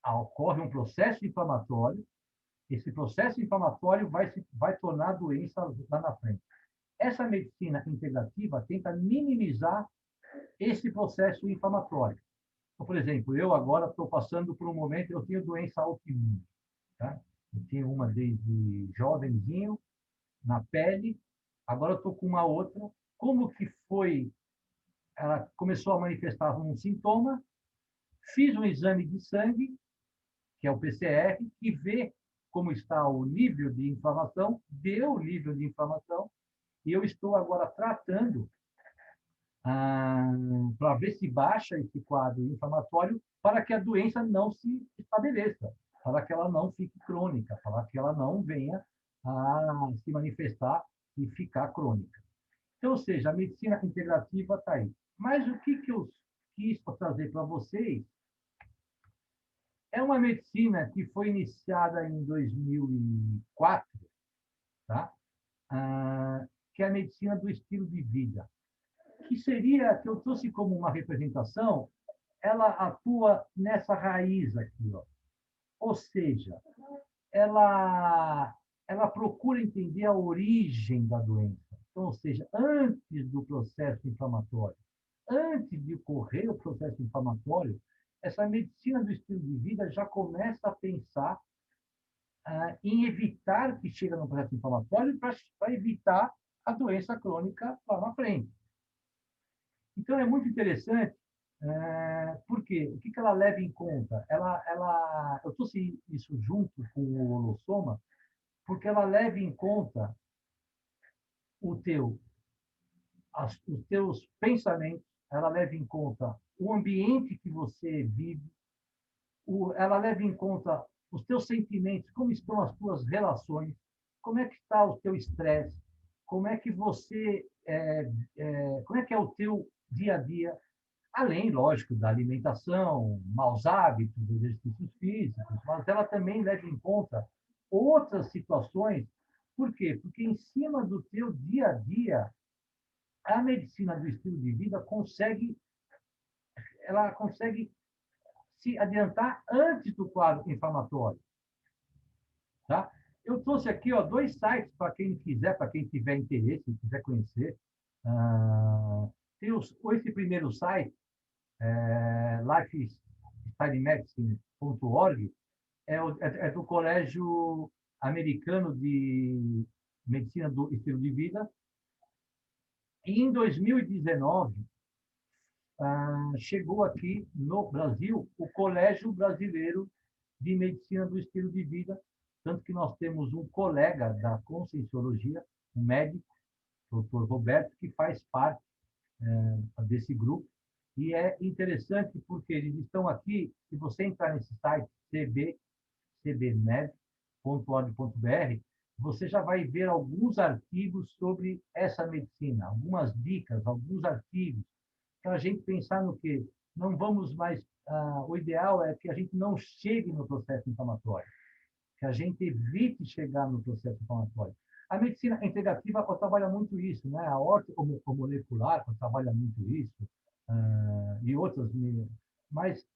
ocorre um processo inflamatório Esse processo inflamatório vai tornar a doença lá na frente. Essa medicina integrativa tenta minimizar esse processo inflamatório. Então, por exemplo, eu agora estou passando por um momento, eu tenho doença autoimune, tá? Eu tinha uma desde jovenzinho, na pele, agora eu estou com uma outra. Como que foi? Ela começou a manifestar um sintoma, fiz um exame de sangue, que é o PCR, e vê como está o nível de inflamação, deu o nível de inflamação, e eu estou agora tratando para ver se baixa esse quadro inflamatório para que a doença não se estabeleça, para que ela não fique crônica, para que ela não venha a se manifestar e ficar crônica. Então, ou seja, a medicina integrativa está aí. Mas o que eu quis trazer para vocês é uma medicina que foi iniciada em 2004, tá? Que é a medicina do estilo de vida, que seria, que eu trouxe como uma representação, ela atua nessa raiz aqui, ó. Ou seja, ela procura entender a origem da doença. Então, ou seja, antes do processo inflamatório, antes de ocorrer o processo inflamatório, essa medicina do estilo de vida já começa a pensar em evitar que chegue no processo inflamatório para evitar a doença crônica lá na frente. Então, é muito interessante, porque o que ela leva em conta? Eu trouxe isso junto com o holossoma, porque ela leva em conta o teu, os teus pensamentos, ela leva em conta o ambiente que você vive, ela leva em conta os teus sentimentos, como estão as tuas relações, como é que está o teu estresse, como é que você, como é que é o teu dia a dia, além, lógico, da alimentação, maus hábitos, exercícios físicos, mas ela também leva em conta outras situações. Por quê? Porque em cima do teu dia a dia, a medicina do estilo de vida ela consegue se adiantar antes do quadro inflamatório, tá? Eu trouxe aqui, ó, dois sites para quem quiser, para quem tiver interesse, quiser conhecer. Tem esse primeiro site, lifestylemedicine.org, é do Colégio Americano de Medicina do Estilo de Vida. E em 2019, chegou aqui no Brasil o Colégio Brasileiro de Medicina do Estilo de Vida, tanto que nós temos um colega da Conscienciologia, um médico, o Dr. Roberto, que faz parte desse grupo. E é interessante porque eles estão aqui, se você entrar nesse site, cbmed.org.br, você já vai ver alguns artigos sobre essa medicina, algumas dicas, alguns artigos, para a gente pensar no que não vamos mais. O ideal é que a gente não chegue no processo inflamatório, que a gente evite chegar no processo inflamatório. A medicina integrativa trabalha muito isso, né? A ortomolecular trabalha muito isso, e outras, mas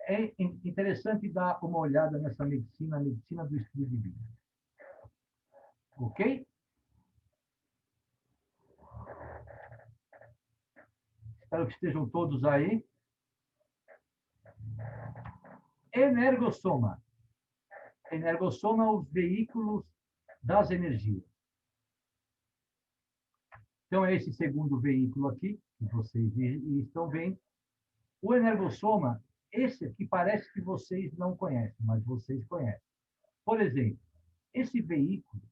é interessante dar uma olhada nessa medicina, a medicina do estilo de vida. Ok? Espero que estejam todos aí. Energossoma. Energossoma, os veículos das energias. Então, é esse segundo veículo aqui, que vocês estão vendo. O energossoma, esse aqui parece que vocês não conhecem, mas vocês conhecem. Por exemplo, esse veículo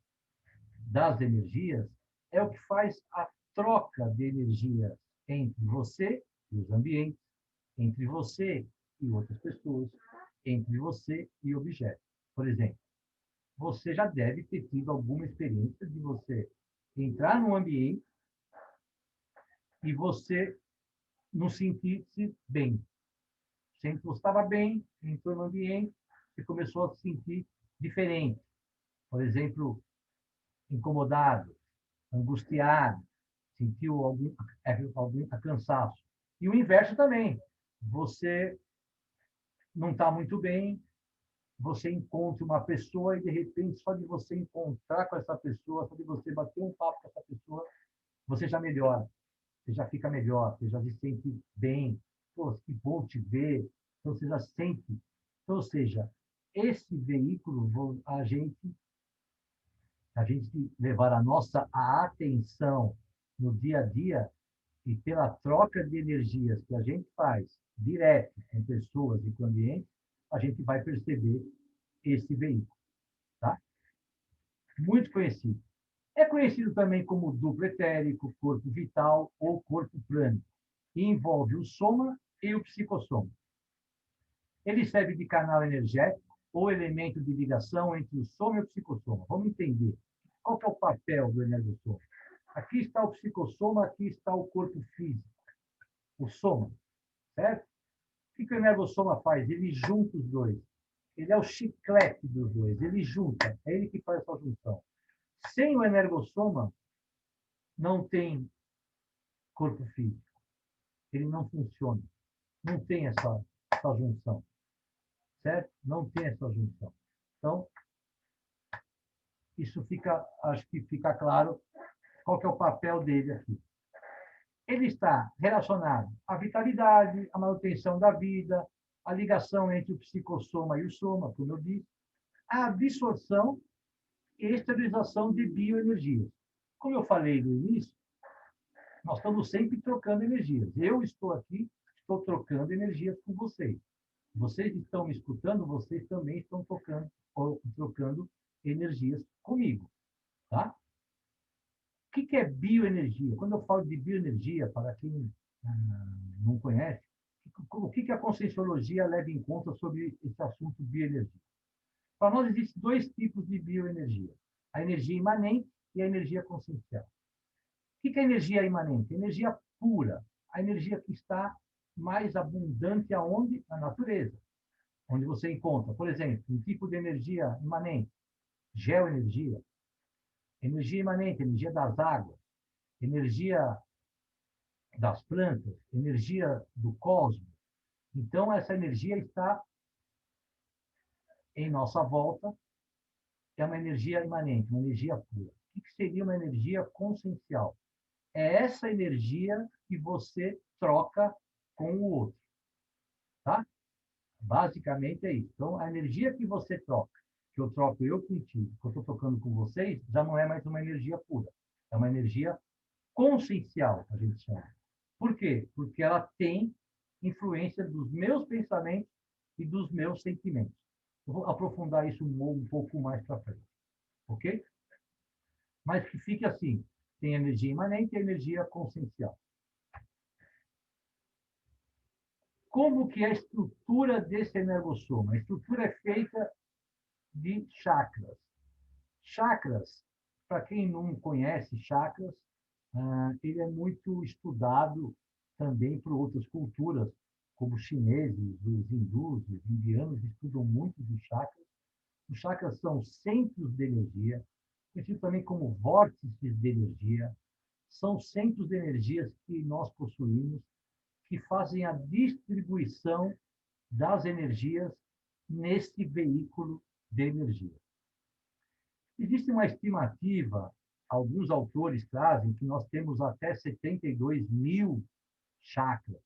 das energias é o que faz a troca de energias entre você e os ambientes, entre você e outras pessoas, entre você e objetos. Por exemplo, você já deve ter tido alguma experiência de você entrar num ambiente e você não sentir-se bem. Você estava bem, entrou no ambiente, você começou a se sentir diferente. Por exemplo, incomodado, angustiado, sentiu algum cansaço. E o inverso também. Você não está muito bem, você encontre uma pessoa e, de repente, só de você encontrar com essa pessoa, só de você bater um papo com essa pessoa, você já melhora, você já fica melhor, você já se sente bem. Pô, que bom te ver. Então, você já sente. Então, ou seja, esse veículo, a gente levar a nossa atenção no dia a dia e pela troca de energias que a gente faz direto com pessoas e com ambientes, a gente vai perceber esse veículo, tá? Muito conhecido. É conhecido também como duplo etérico, corpo vital ou corpo prânico, e envolve o soma e o psicossoma. Ele serve de canal energético ou elemento de ligação entre o soma e o psicossoma. Vamos entender qual que é o papel do energossoma. Aqui está o psicossoma, aqui está o corpo físico, o soma, certo? O que o energossoma faz? Ele junta os dois. Ele é o chiclete dos dois. Ele junta. É ele que faz essa junção. Sem o energossoma, não tem corpo físico. Ele não funciona. Não tem essa junção. Certo? Não tem essa junção. Então, isso fica, acho que fica claro qual que é o papel dele aqui. Ele está relacionado à vitalidade, à manutenção da vida, à ligação entre o psicossoma e o soma, como eu disse, à absorção e esterilização de bioenergias. Como eu falei no início, nós estamos sempre trocando energias. Eu estou aqui, estou trocando energias com vocês. Vocês estão me escutando, vocês também estão trocando energias comigo, tá? O que é bioenergia? Quando eu falo de bioenergia, para quem não conhece, o que a Conscienciologia leva em conta sobre esse assunto bioenergia? Para nós, existem dois tipos de bioenergia: a energia imanente e a energia consciencial. O que é energia imanente? Energia pura, a energia que está mais abundante aonde? Na natureza, onde você encontra, por exemplo, um tipo de energia imanente, geoenergia, energia imanente, energia das águas, energia das plantas, energia do cosmos. Então, essa energia está em nossa volta, é uma energia imanente, uma energia pura. O que seria uma energia consciencial? É essa energia que você troca com o outro, tá? Basicamente é isso. Então, a energia que você troca, que eu troco eu contigo, que eu estou trocando com vocês, já não é mais uma energia pura. É uma energia consciencial, a gente chama. Por quê? Porque ela tem influência dos meus pensamentos e dos meus sentimentos. Eu vou aprofundar isso um pouco mais para frente, ok? Mas que fique assim, tem energia imanente e energia consciencial. Como que é a estrutura desse energossoma? A estrutura é feita de chakras. Chakras, para quem não conhece chakras, ele é muito estudado também por outras culturas, como os chineses, os hindus, os indianos estudam muito os chakras. Os chakras são centros de energia, conhecidos também como vórtices de energia. São centros de energias que nós possuímos, que fazem a distribuição das energias nesse veículo de energia. Existe uma estimativa, alguns autores trazem, que nós temos até 72 mil chakras.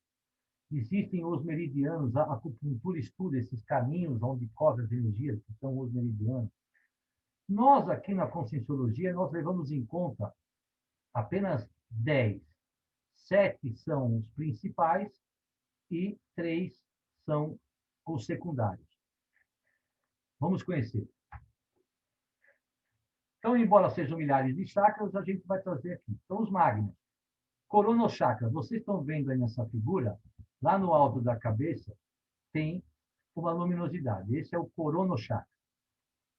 Existem os meridianos, a acupuntura estuda esses caminhos onde correm as energias, que são os meridianos. Nós, aqui na Conscienciologia, nós levamos em conta apenas 10. 7 são os principais e 3 são os secundários. Vamos conhecer. Então, embora sejam milhares de chakras, a gente vai trazer aqui. Então, os magnos. Coronochakra. Vocês estão vendo aí nessa figura, lá no alto da cabeça, tem uma luminosidade. Esse é o coronochakra.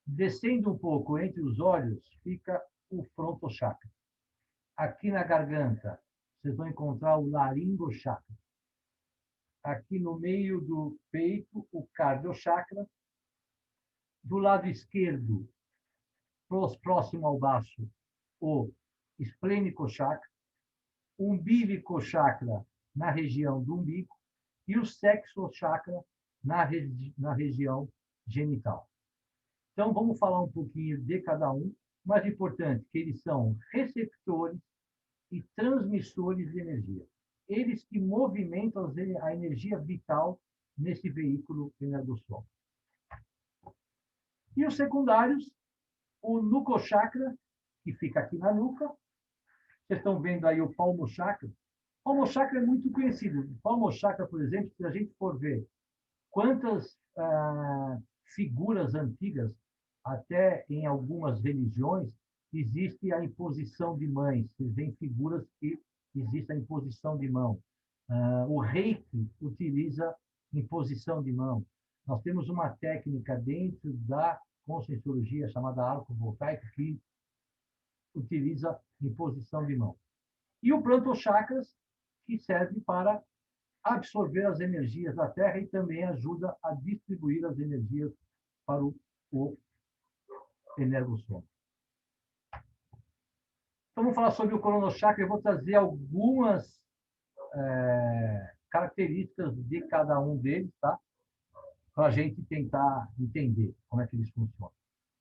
Descendo um pouco entre os olhos, fica o frontochakra. Aqui na garganta, vocês vão encontrar o laringochakra. Aqui no meio do peito, o cardiochakra. Do lado esquerdo, próximo ao baço, o esplênico-chakra, umbilico-chakra na região do umbigo e o sexo-chakra na região genital. Então, vamos falar um pouquinho de cada um. O mais importante, que eles são receptores e transmissores de energia. Eles que movimentam a energia vital nesse veículo energossômico. E os secundários, o nucochakra, que fica aqui na nuca. Vocês estão vendo aí o palmochakra. O palmochakra é muito conhecido. O palmochakra, por exemplo, se a gente for ver quantas figuras antigas, até em algumas religiões, existe a imposição de mães. Vocês veem figuras que existe a imposição de mão. O reiki utiliza imposição de mão. Nós temos uma técnica dentro da conscienciologia chamada arco-voltaica que utiliza imposição de mão. E o plantochakras, que serve para absorver as energias da Terra e também ajuda a distribuir as energias para o energossoma. Então, vamos falar sobre o coronochakra. Eu vou trazer algumas características de cada um deles, tá? Para a gente tentar entender como é que eles funcionam.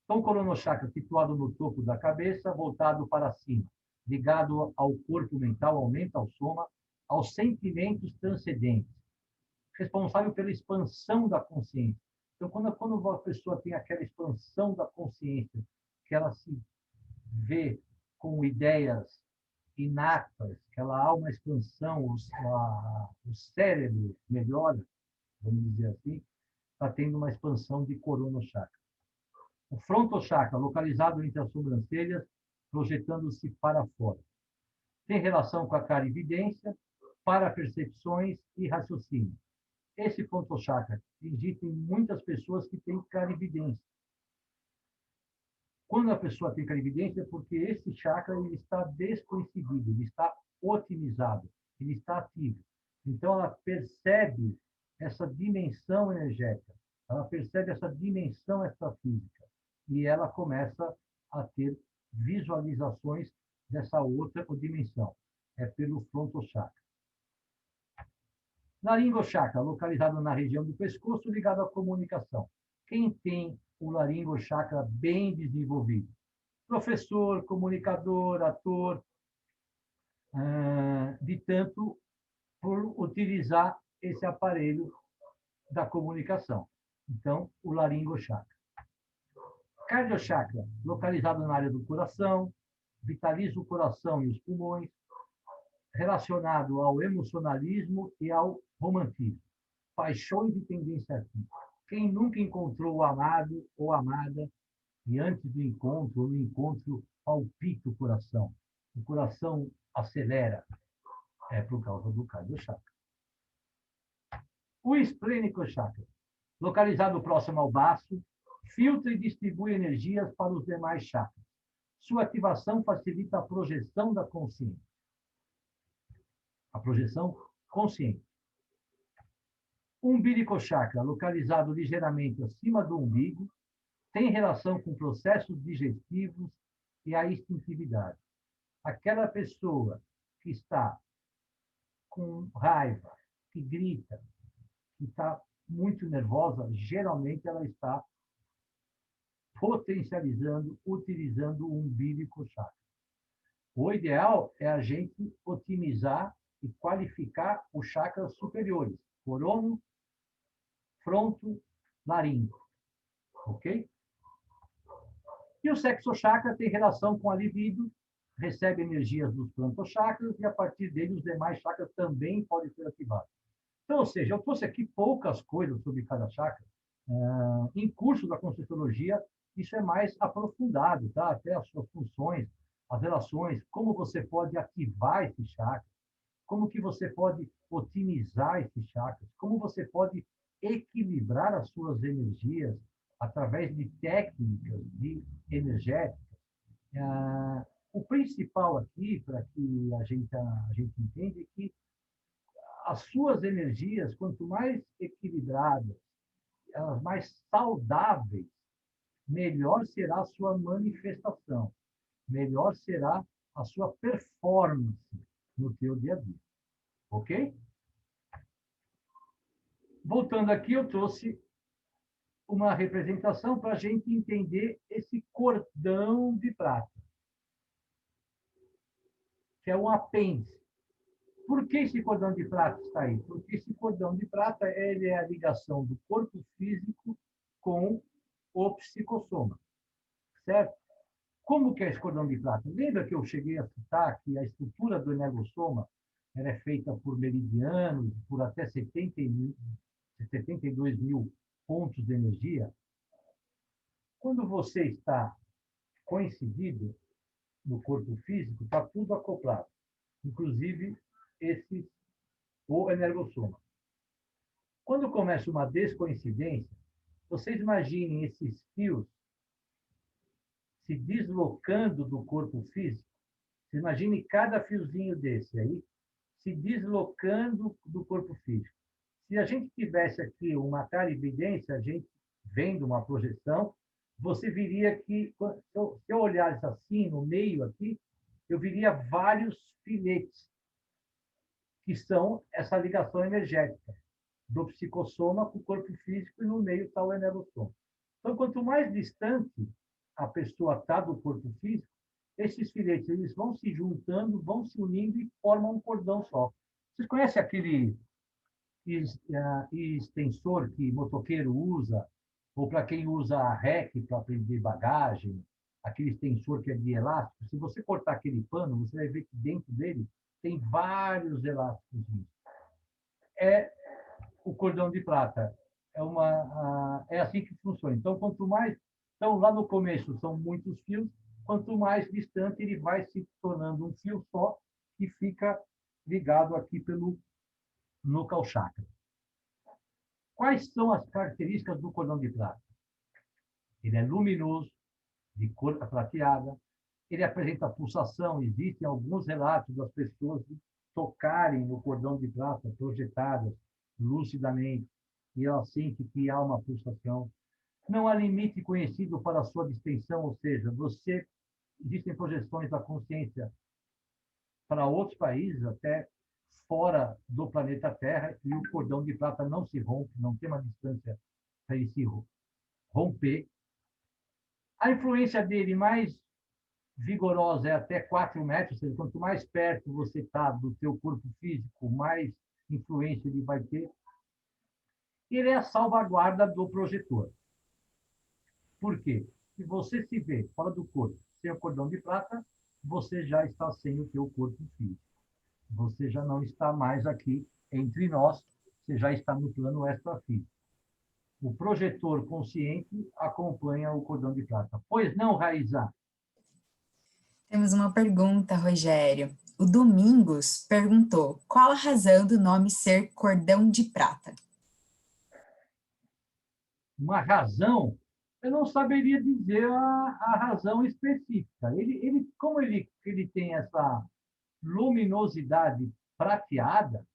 Então, o coronochakra situado no topo da cabeça, voltado para cima, ligado ao corpo mental, ao mental soma, aos sentimentos transcendentes, responsável pela expansão da consciência. Então, quando a pessoa tem aquela expansão da consciência, que ela se vê com ideias inatas, que ela há uma expansão, o cérebro melhora, vamos dizer assim, está tendo uma expansão de coronochakra. O frontochakra, localizado entre as sobrancelhas, projetando-se para fora. Tem relação com a clarividência, parapercepções e raciocínio. Esse frontochakra existe em muitas pessoas que têm clarividência. Quando a pessoa tem clarividência, é porque esse chakra ele está descoincidido, ele está otimizado, ele está ativo. Então, ela percebe essa dimensão energética, ela percebe essa dimensão extrafísica, e ela começa a ter visualizações dessa outra dimensão. É pelo frontochakra. Laringochakra, localizado na região do pescoço, ligado à comunicação. Quem tem o laringochakra bem desenvolvido? Professor, comunicador, ator, de tanto por utilizar esse aparelho da comunicação. Então, o laringochakra. Cardiochakra, localizado na área do coração, vitaliza o coração e os pulmões, relacionado ao emocionalismo e ao romantismo, paixões e tendência artística. Quem nunca encontrou o amado ou amada e antes do encontro ou no encontro palpita o coração acelera, é por causa do cardiochakra. O esplênico chakra, localizado próximo ao baço, filtra e distribui energias para os demais chakras. Sua ativação facilita a projeção da consciência. A projeção consciente. O umbilicochakra, localizado ligeiramente acima do umbigo, tem relação com processos digestivos e a instintividade. Aquela pessoa que está com raiva, que grita, que está muito nervosa, geralmente ela está potencializando, utilizando o umbilicochakra. O ideal é a gente otimizar e qualificar os chakras superiores, corono, fronto, laringo. Ok? E o sexochakra tem relação com a libido, recebe energias dos plantochakras e, a partir dele, os demais chakras também podem ser ativados. Então, ou seja, eu trouxe aqui poucas coisas sobre cada chakra. Em curso da Conscienciologia, isso é mais aprofundado, tá? Até as suas funções, as relações, como você pode ativar esse chakra, como que você pode otimizar esses chakras, como você pode equilibrar as suas energias através de técnicas energéticas. O principal aqui, para que a gente entenda, é que as suas energias, quanto mais equilibradas, elas mais saudáveis, melhor será a sua manifestação, melhor será a sua performance no teu dia a dia. Ok? Voltando aqui, eu trouxe uma representação para a gente entender esse cordão de prata, que é um apêndice. Por que esse cordão de prata está aí? Porque esse cordão de prata ele é a ligação do corpo físico com o psicossoma, certo? Como que é esse cordão de prata? Lembra que eu cheguei a citar que a estrutura do energossoma ela é feita por meridianos, por até 72 mil pontos de energia? Quando você está coincidido no corpo físico, está tudo acoplado, inclusive o energossoma. Quando começa uma descoincidência, vocês imaginem esses fios se deslocando do corpo físico. Você imagine cada fiozinho desse aí se deslocando do corpo físico. Se a gente tivesse aqui uma clarividência, a gente vendo uma projeção, você viria que, se eu olhasse assim, no meio aqui, eu viria vários filetes, que são essa ligação energética do psicossoma com o corpo físico, e no meio está o energossoma. Então, quanto mais distante a pessoa está do corpo físico, esses filetes eles vão se juntando, vão se unindo e formam um cordão só. Vocês conhecem aquele extensor que motoqueiro usa, ou para quem usa a REC para prender bagagem, aquele extensor que é de elástico? Se você cortar aquele pano, você vai ver que dentro dele tem vários elásticos. É o cordão de prata. É assim que funciona. Então, quanto mais... Então, lá no começo são muitos fios, quanto mais distante ele vai se tornando um fio só, que fica ligado aqui pelo nucal chakra. Quais são as características do cordão de prata? Ele é luminoso, de cor prateada, ele apresenta pulsação. Existem alguns relatos das pessoas tocarem no cordão de prata, projetadas lucidamente, e elas sentem que há uma pulsação. Não há limite conhecido para a sua distensão, ou seja, existem projeções da consciência para outros países, até fora do planeta Terra, e o cordão de prata não se rompe, não tem uma distância para ele se romper. A influência dele mais vigorosa é até 4 metros, ou seja, quanto mais perto você está do seu corpo físico, mais influência ele vai ter. Ele é a salvaguarda do projetor. Por quê? Se você se vê fora do corpo, sem o cordão de prata, você já está sem o seu corpo físico. Você já não está mais aqui entre nós, você já está no plano extrafísico. O projetor consciente acompanha o cordão de prata. Pois não, Raíza? Temos uma pergunta, Rogério. O Domingos perguntou: qual a razão do nome ser cordão de prata? Uma razão, eu não saberia dizer a razão específica. Como ele tem essa luminosidade prateada,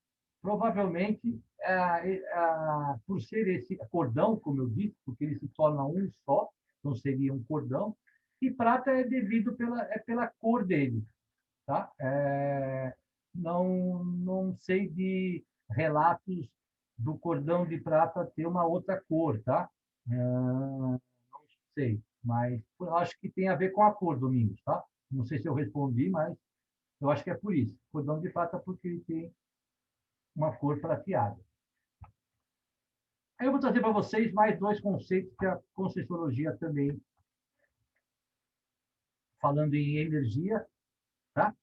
provavelmente, por ser esse cordão, como eu disse, porque ele se torna um só, então seria um cordão, e prata é devido pela cor dele. Tá? Não sei de relatos do cordão de prata ter uma outra cor, tá? Não sei, mas eu acho que tem a ver com a cor, Domingos, tá? Não sei se eu respondi, mas eu acho que é por isso. Cordão de prata porque ele tem uma cor prateada. Aí eu vou trazer para vocês mais 2 conceitos que a Conscienciologia também, falando em energia, tá?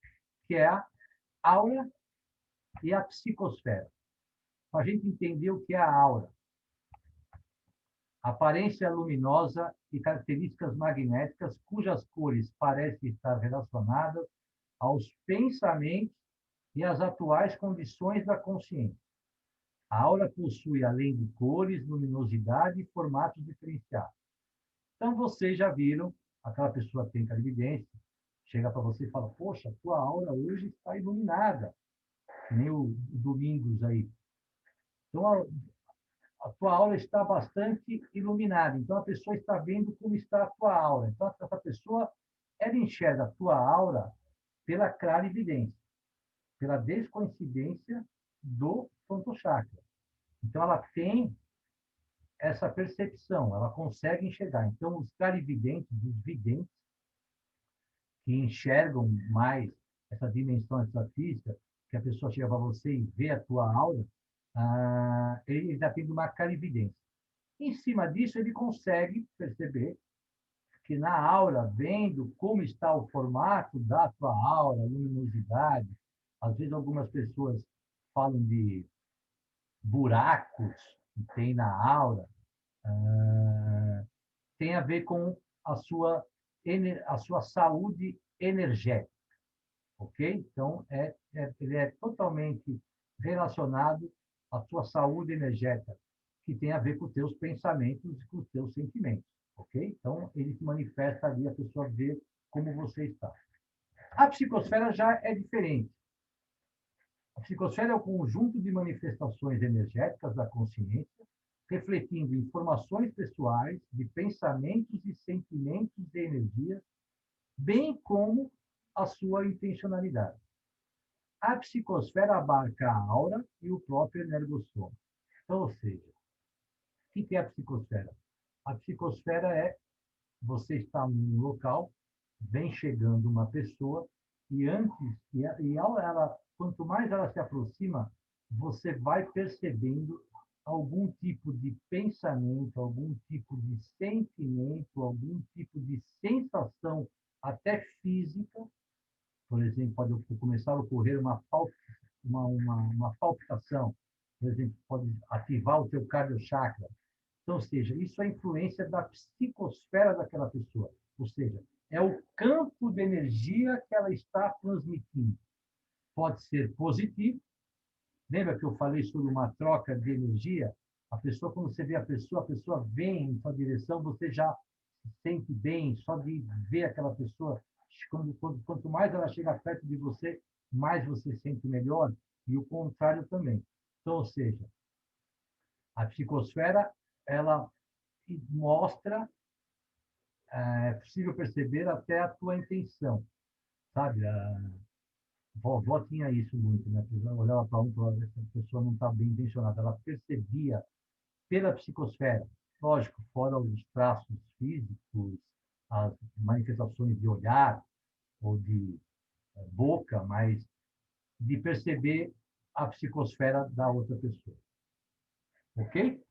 Que é a aura e a psicosfera. Para a gente entender o que é a aura. Aparência luminosa e características magnéticas cujas cores parecem estar relacionadas aos pensamentos e às atuais condições da consciência. A aura possui, além de cores, luminosidade e formatos diferenciados. Então, vocês já viram, aquela pessoa que tem clarividência, chega para você e fala: poxa, tua aura hoje está iluminada, que nem o Domingos aí. Então, a tua aura está bastante iluminada. Então, a pessoa está vendo como está a tua aura. Então, essa pessoa, ela enxerga a tua aura pela clarividência, pela descoincidência do frontochakra. Então, ela tem essa percepção, ela consegue enxergar. Então, os clarividentes, os videntes, que enxergam mais essa dimensão extrafísica, que a pessoa chega para você e vê a tua aura, ele já tem uma clarividência. Em cima disso, ele consegue perceber que na aura, vendo como está o formato da tua aura, a luminosidade, às vezes algumas pessoas falam de buracos que tem na aura, tem a ver com a sua saúde energética, ok? Então, ele é totalmente relacionado à sua saúde energética, que tem a ver com os teus pensamentos e com os teus sentimentos, ok? Então, ele se manifesta ali, a pessoa vê como você está. A psicosfera já é diferente. A psicosfera é o conjunto de manifestações energéticas da consciência, refletindo informações pessoais, de pensamentos e sentimentos de energia, bem como a sua intencionalidade. A psicosfera abarca a aura e o próprio energossoma. Então, ou seja, o que é a psicosfera? A psicosfera é você está num local, vem chegando uma pessoa e ao ela, quanto mais ela se aproxima, você vai percebendo algum tipo de pensamento, algum tipo de sentimento, algum tipo de sensação, até física. Por exemplo, pode começar a ocorrer uma palpitação, por exemplo, pode ativar o teu cardiochakra. Então, ou seja, isso é a influência da psicosfera daquela pessoa. Ou seja, é o campo de energia que ela está transmitindo. Pode ser positivo. Lembra que eu falei sobre uma troca de energia? A pessoa, quando você vê a pessoa vem em sua direção, você já se sente bem, só de ver aquela pessoa. Quanto mais ela chega perto de você, mais você se sente melhor, e o contrário também. Então, ou seja, a psicosfera, ela mostra, é possível perceber até a tua intenção, sabe? A vovó tinha isso muito, né? Ela olhava para ver se a pessoa não está bem intencionada. Ela percebia pela psicosfera, lógico, fora os traços físicos, as manifestações de olhar ou de boca, mas de perceber a psicosfera da outra pessoa. Ok?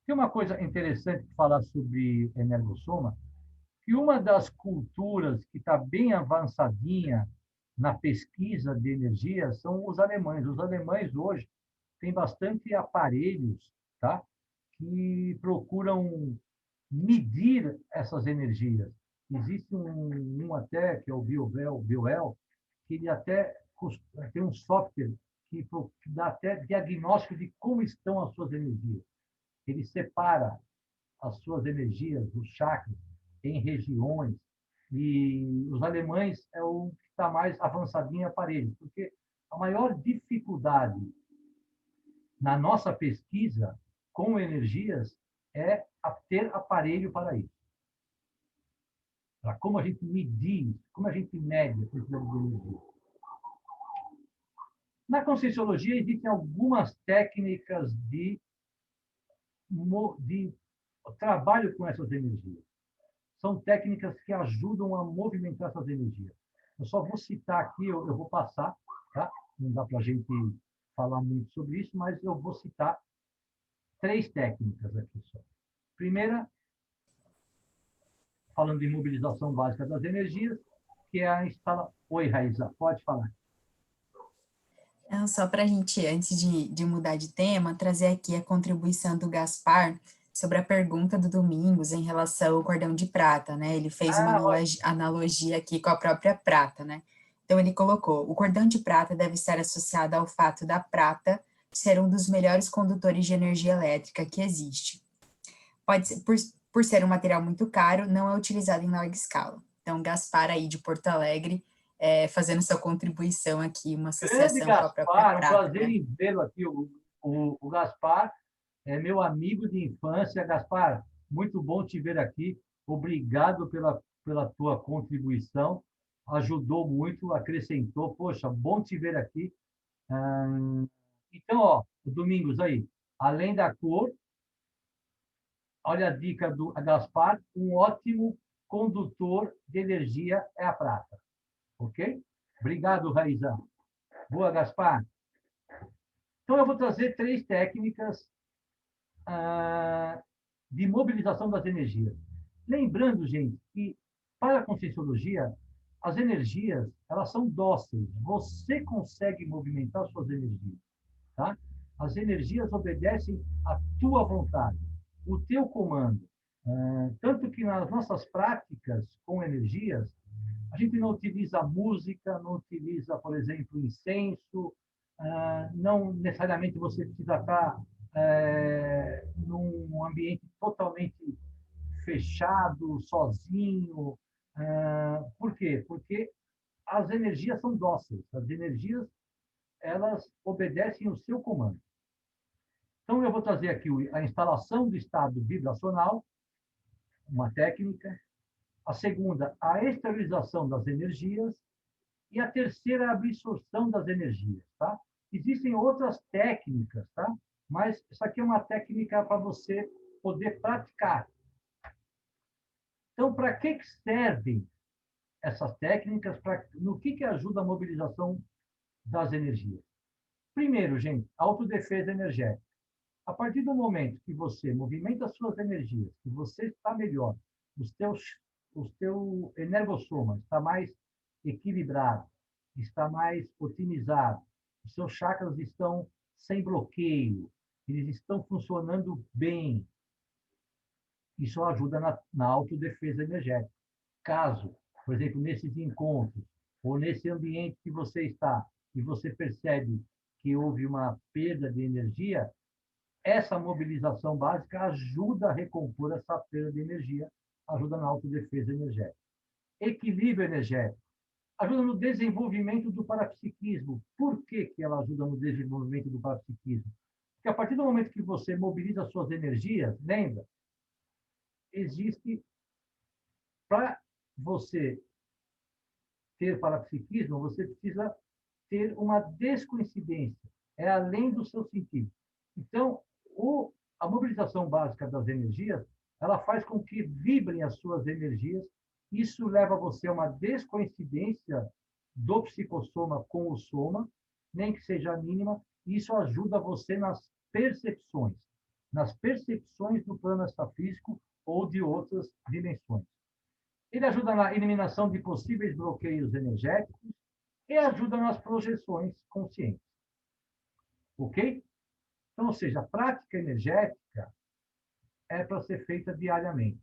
Tem uma coisa interessante de falar sobre energossoma, que uma das culturas que está bem avançadinha na pesquisa de energia são os alemães. Os alemães hoje têm bastante aparelhos, tá? Que procuram medir essas energias. Existe um até, que é o BioEl, que ele até tem um software que dá até diagnóstico de como estão as suas energias. Ele separa as suas energias, os chakras, em regiões. E os alemães é o que está mais avançadinho em aparelhos, porque a maior dificuldade na nossa pesquisa com energias é ter aparelho para isso. Para como a gente medir, como a gente mede a quantidade de energia. Na Conscienciologia existem algumas técnicas de trabalho com essas energias. São técnicas que ajudam a movimentar essas energias. Eu só vou citar aqui, eu vou passar, tá? Não dá para a gente falar muito sobre isso, mas eu vou citar 3 técnicas aqui só. Primeira, falando de mobilização básica das energias, que é a instalação. Oi, Raíza, pode falar. Não, só para a gente, antes de mudar de tema, trazer aqui a contribuição do Gaspar sobre a pergunta do Domingos em relação ao cordão de prata, né? Ele fez uma analogia aqui com a própria prata, né? Então, ele colocou: o cordão de prata deve estar associado ao fato da prata ser um dos melhores condutores de energia elétrica que existe. Pode ser, por ser um material muito caro, não é utilizado em larga escala. Então, Gaspar aí de Porto Alegre, fazendo sua contribuição aqui, uma Grande associação com a própria Gaspar, um prata, prazer né? em vê-lo aqui. O Gaspar é meu amigo de infância. Gaspar, muito bom te ver aqui. Obrigado pela tua contribuição. Ajudou muito, acrescentou. Poxa, bom te ver aqui. Então, ó, o Domingos aí. Além da cor, olha a dica do Gaspar, um ótimo condutor de energia é a prata. Ok? Obrigado, Raíza. Boa, Gaspar. Então, eu vou trazer 3 técnicas de mobilização das energias. Lembrando, gente, que para a Conscienciologia, as energias, elas são dóceis. Você consegue movimentar suas energias, tá? As energias obedecem à tua vontade, o teu comando. Tanto que nas nossas práticas com energias, a gente não utiliza música, não utiliza, por exemplo, incenso, não necessariamente você precisa estar num ambiente totalmente fechado, sozinho. Por quê? Porque as energias são dóceis, as energias elas obedecem o seu comando. Então, eu vou trazer aqui a instalação do estado vibracional, uma técnica. A segunda, a esterilização das energias. E a terceira, a absorção das energias. Tá? Existem outras técnicas, tá? Mas isso aqui é uma técnica para você poder praticar. Então, para que servem essas técnicas? No que ajuda a mobilização das energias? Primeiro, gente, autodefesa energética. A partir do momento que você movimenta as suas energias, que você está melhor, o teu energossoma está mais equilibrado, está mais otimizado, os seus chakras estão sem bloqueio, eles estão funcionando bem. Isso ajuda na autodefesa energética. Caso, por exemplo, nesses encontros, ou nesse ambiente que você está, e você percebe que houve uma perda de energia, essa mobilização básica ajuda a recompor essa perda de energia, ajuda na autodefesa energética. Equilíbrio energético. Ajuda no desenvolvimento do parapsiquismo. Por que ela ajuda no desenvolvimento do parapsiquismo? Porque a partir do momento que você mobiliza suas energias, lembra, existe, para você ter parapsiquismo, você precisa ter uma descoincidência. É além do seu sentido. Então, a mobilização básica das energias, ela faz com que vibrem as suas energias. Isso leva você a uma descoincidência do psicossoma com o soma, nem que seja mínima. Isso ajuda você nas percepções do plano extrafísico ou de outras dimensões. Ele ajuda na eliminação de possíveis bloqueios energéticos e ajuda nas projeções conscientes. Ok? Então, ou seja, a prática energética é para ser feita diariamente.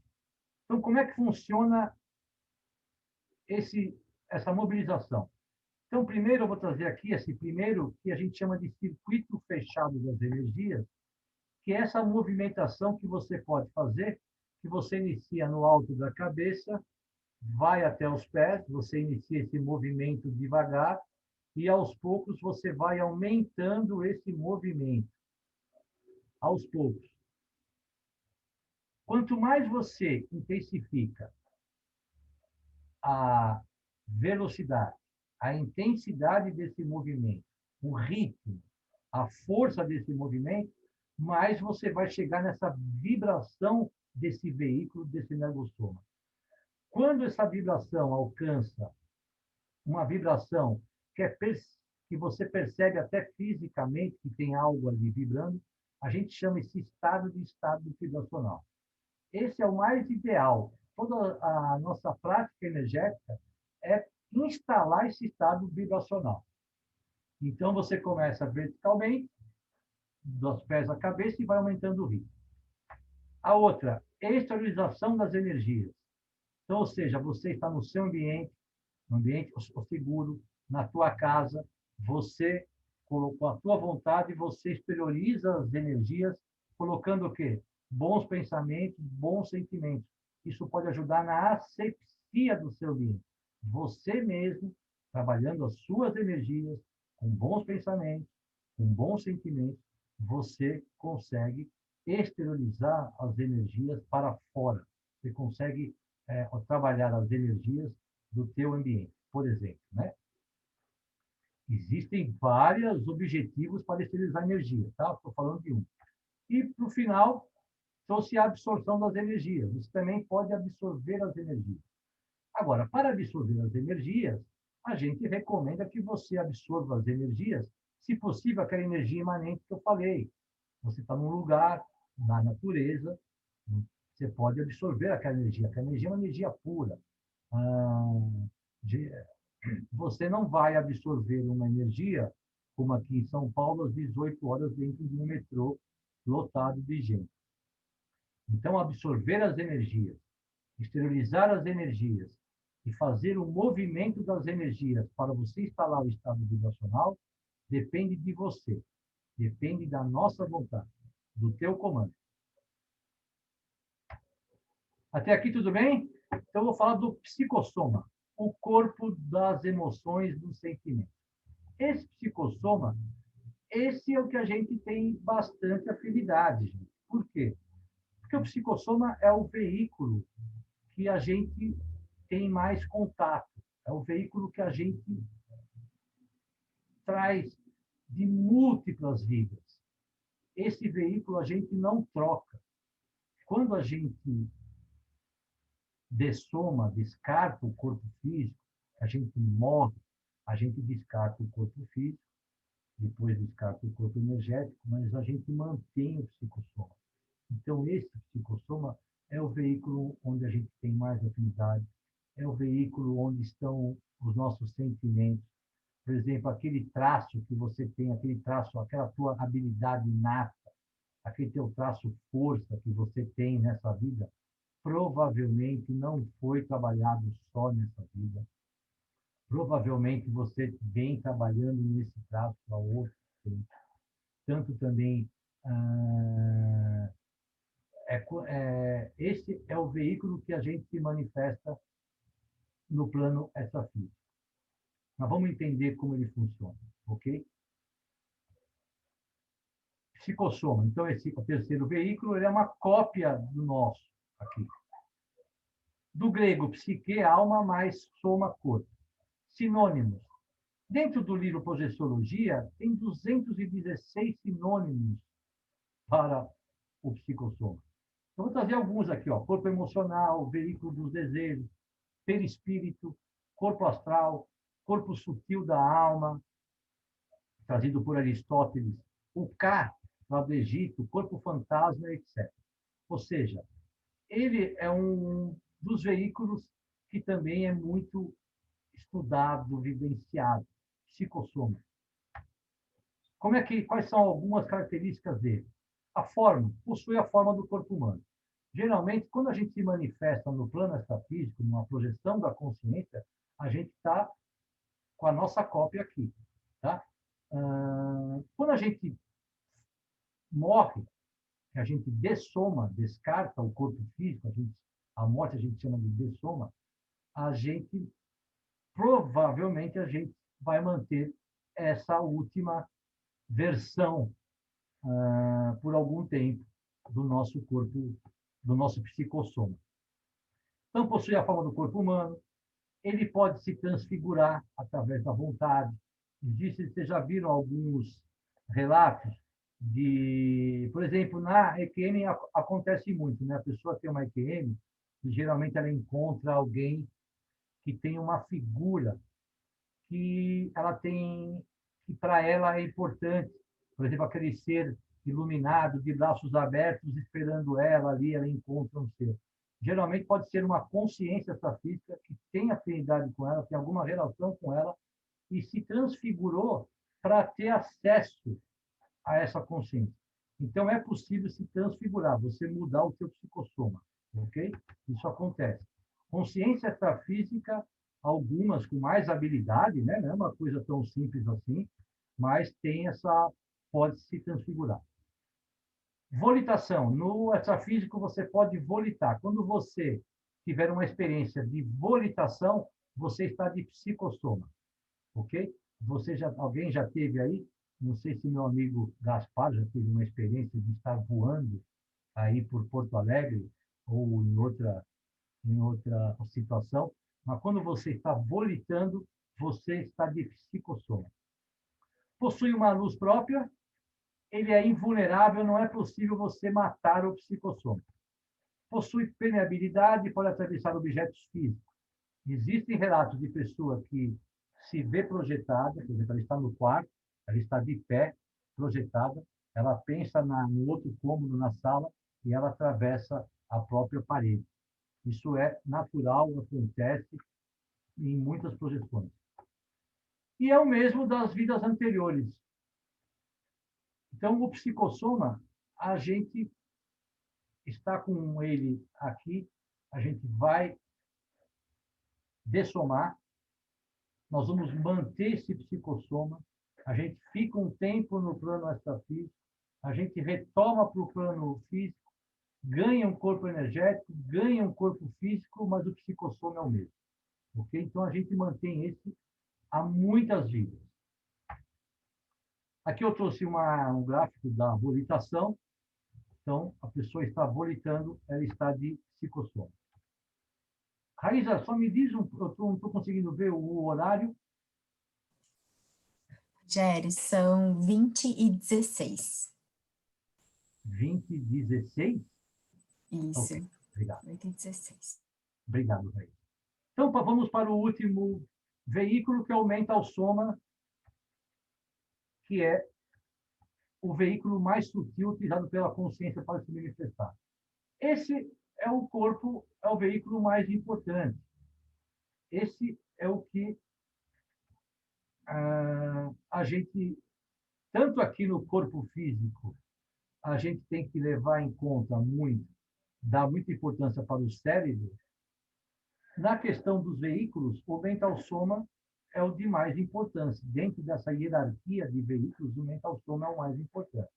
Então, como é que funciona essa mobilização? Então, primeiro eu vou trazer aqui esse primeiro que a gente chama de circuito fechado das energias, que é essa movimentação que você pode fazer, que você inicia no alto da cabeça, vai até os pés, você inicia esse movimento devagar, e aos poucos você vai aumentando esse movimento. Aos poucos. Quanto mais você intensifica a velocidade, a intensidade desse movimento, o ritmo, a força desse movimento, mais você vai chegar nessa vibração desse veículo, desse energossoma. Quando essa vibração alcança uma vibração que você percebe até fisicamente que tem algo ali vibrando, a gente chama esse estado vibracional. Esse é o mais ideal. Toda a nossa prática energética é instalar esse estado vibracional. Então, você começa verticalmente, dos pés à cabeça, e vai aumentando o ritmo. A outra, exteriorização das energias. Então, ou seja, você está no seu ambiente, no ambiente seguro, na tua casa, você colocou a tua vontade, você exterioriza as energias, colocando o quê? Bons pensamentos, bons sentimentos. Isso pode ajudar na asepsia do seu ambiente. Você mesmo, trabalhando as suas energias, com bons pensamentos, com bons sentimentos, você consegue exteriorizar as energias para fora. Você consegue trabalhar as energias do teu ambiente, por exemplo, né? Existem vários objetivos para esterilizar energia, tá? Estou falando de um. E, para o final, trouxe a absorção das energias. Você também pode absorver as energias. Agora, para absorver as energias, a gente recomenda que você absorva as energias, se possível, aquela energia imanente que eu falei. Você está num lugar, na natureza, você pode absorver aquela energia. Aquela energia é uma energia pura. De, você não vai absorver uma energia, como aqui em São Paulo, às 18 horas, dentro de um metrô lotado de gente. Então, absorver as energias, esterilizar as energias e fazer o movimento das energias para você instalar o estado vibracional, depende de você, depende da nossa vontade, do teu comando. Até aqui tudo bem? Então, eu vou falar do psicossoma, o corpo das emoções, dos sentimentos. Esse psicossoma, esse é o que a gente tem bastante afinidade, gente. Por quê? Porque o psicossoma é o veículo que a gente tem mais contato, é o veículo que a gente traz de múltiplas vidas. Esse veículo a gente não troca. Quando a gente dessoma, descarta o corpo físico, a gente morre, a gente descarta o corpo físico, depois descarta o corpo energético, mas a gente mantém o psicossoma. Então, esse psicossoma é o veículo onde a gente tem mais afinidade, é o veículo onde estão os nossos sentimentos. Por exemplo, aquele traço que você tem, aquele traço, aquela tua habilidade inata, aquele teu traço força que você tem nessa vida, provavelmente não foi trabalhado só nessa vida. Provavelmente você vem trabalhando nesse traço há outro tempo. Tanto também esse é o veículo que a gente se manifesta no plano extrafísico. Mas vamos entender como ele funciona, ok? Psicossoma. Então, esse o terceiro veículo ele é uma cópia do nosso aqui. Do grego, psique, alma, mais soma, corpo. Sinônimos. Dentro do livro Projeciologia, tem 216 sinônimos para o psicossoma. Eu vou trazer alguns aqui, ó. Corpo emocional, veículo dos desejos, perispírito, corpo astral, corpo sutil da alma, trazido por Aristóteles, o Ka, lá do Egito, corpo fantasma, etc. Ou seja, ele é um dos veículos que também é muito estudado, vivenciado, psicossoma. Quais são algumas características dele? A forma, possui a forma do corpo humano. Geralmente, quando a gente se manifesta no plano extrafísico, numa projeção da consciência, a gente está com a nossa cópia aqui. Tá? Quando a gente morre, a gente dessoma, descarta o corpo físico, a morte a gente chama de dessoma, provavelmente a gente vai manter essa última versão por algum tempo do nosso corpo, do nosso psicossoma. Então, possui a forma do corpo humano, ele pode se transfigurar através da vontade. Vocês já viram alguns relatos por exemplo, na EQM acontece muito, né? A pessoa tem uma EQM e geralmente ela encontra alguém que tem uma figura que ela tem, que para ela é importante. Por exemplo, aquele ser iluminado, de braços abertos, esperando ela ali, ela encontra um ser. Geralmente pode ser uma consciência extrafísica que tem afinidade com ela, tem alguma relação com ela e se transfigurou para ter acesso a essa consciência. Então, é possível se transfigurar, você mudar o seu psicossoma, ok? Isso acontece. Consciência extrafísica, algumas com mais habilidade, né? Não é uma coisa tão simples assim, mas pode se transfigurar. Volitação. No extrafísico, você pode volitar. Quando você tiver uma experiência de volitação, você está de psicossoma, ok? Alguém já teve aí? Não sei se meu amigo Gaspar já teve uma experiência de estar voando aí por Porto Alegre ou em outra situação, mas quando você está volitando, você está de psicossoma. possui uma luz própria, ele é invulnerável, não é possível você matar o psicossoma. Possui permeabilidade, pode atravessar objetos físicos. Existem relatos de pessoa que se vê projetada, por exemplo, ela está no quarto, ela está de pé, projetada, ela pensa no outro cômodo na sala e ela atravessa a própria parede. Isso é natural, acontece em muitas projeções. E é o mesmo das vidas anteriores. Então, o psicossoma, a gente está com ele aqui, a gente vai dessomar, nós vamos manter esse psicossoma, a gente fica um tempo no plano extrafísico, a gente retoma para o plano físico, ganha um corpo energético, ganha um corpo físico, mas o psicossoma é o mesmo. Okay? Então, a gente mantém esse há muitas vidas. Aqui eu trouxe um gráfico da volitação. Então, a pessoa está volitando, ela está de psicossoma. Raíza, só me diz, eu não estou conseguindo ver o horário. Géry, são 20h16. 20h16? Isso. Ok, obrigado. 20h16. Obrigado, Raíza. Então, vamos para o último veículo, que é o mental soma, que é o veículo mais sutil utilizado pela consciência para se manifestar. Esse é o corpo, é o veículo mais importante. Esse é o que a gente, tanto aqui no corpo físico, a gente tem que levar em conta muito, dar muita importância para o cérebro. Na questão dos veículos, o mental soma é o de mais importância. Dentro dessa hierarquia de veículos, o mental soma é o mais importante.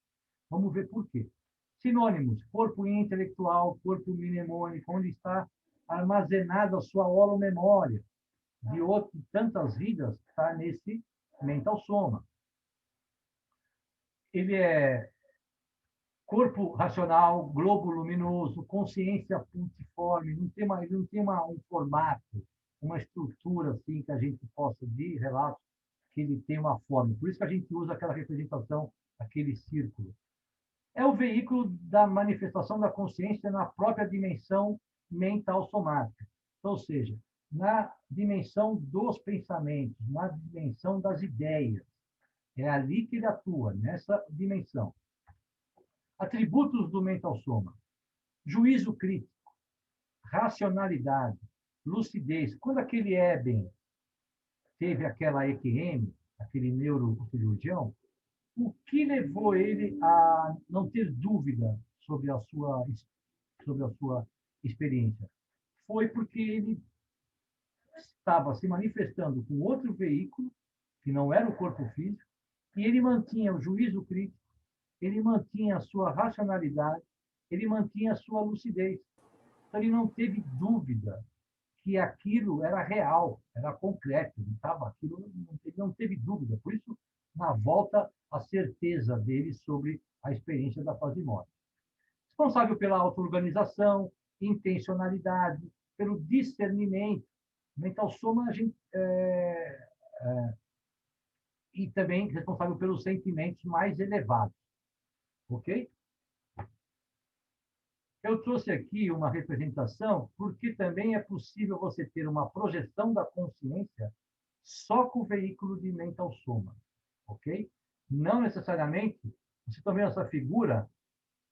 Vamos ver por quê. Sinônimos: corpo intelectual, corpo mnemônico, onde está armazenada a sua holomemória de tantas vidas, está nesse mental soma. Ele é corpo racional, globo luminoso, consciência puntiforme, não tem um formato, uma estrutura assim que a gente possa de relato que ele tem uma forma. Por isso que a gente usa aquela representação, aquele círculo. É o veículo da manifestação da consciência na própria dimensão mental somática. Ou seja, na dimensão dos pensamentos, na dimensão das ideias. É ali que ele atua, nessa dimensão. Atributos do mental soma: juízo crítico, racionalidade, lucidez. Quando aquele Eben teve aquela EQM, aquele neurocirurgião, o que levou ele a não ter dúvida sobre a sua experiência? Foi porque ele estava se manifestando com outro veículo, que não era o corpo físico, e ele mantinha o juízo crítico, ele mantinha a sua racionalidade, ele mantinha a sua lucidez. Então, ele não teve dúvida que aquilo era real, era concreto, ele não teve dúvida. Por isso, na volta, a certeza dele sobre a experiência da fase morte. Responsável pela auto-organização, intencionalidade, pelo discernimento. Mental soma, e também responsável pelos sentimentos mais elevados. Ok? Eu trouxe aqui uma representação porque também é possível você ter uma projeção da consciência só com o veículo de mental soma, ok? Não necessariamente, você está vendo essa figura,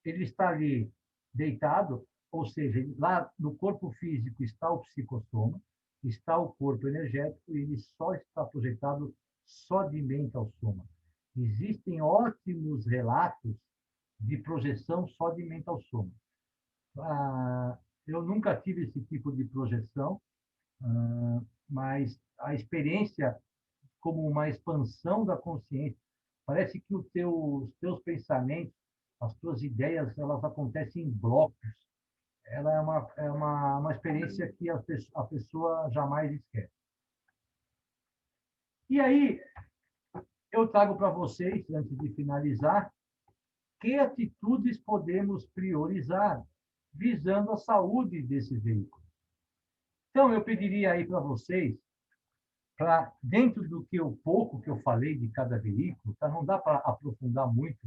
ele está ali deitado, ou seja, lá no corpo físico está o psicossoma, está o corpo energético e ele só está projetado só de mental soma. Existem ótimos relatos de projeção só de mental soma. Eu nunca tive esse tipo de projeção, mas a experiência como uma expansão da consciência, parece que os teus pensamentos, as tuas ideias, elas acontecem em blocos. Ela é uma experiência que a pessoa jamais esquece. E aí, eu trago para vocês, antes de finalizar, que atitudes podemos priorizar visando a saúde desse veículo. Então, eu pediria aí para vocês dentro do que pouco que eu falei de cada veículo, tá? Não dá para aprofundar muito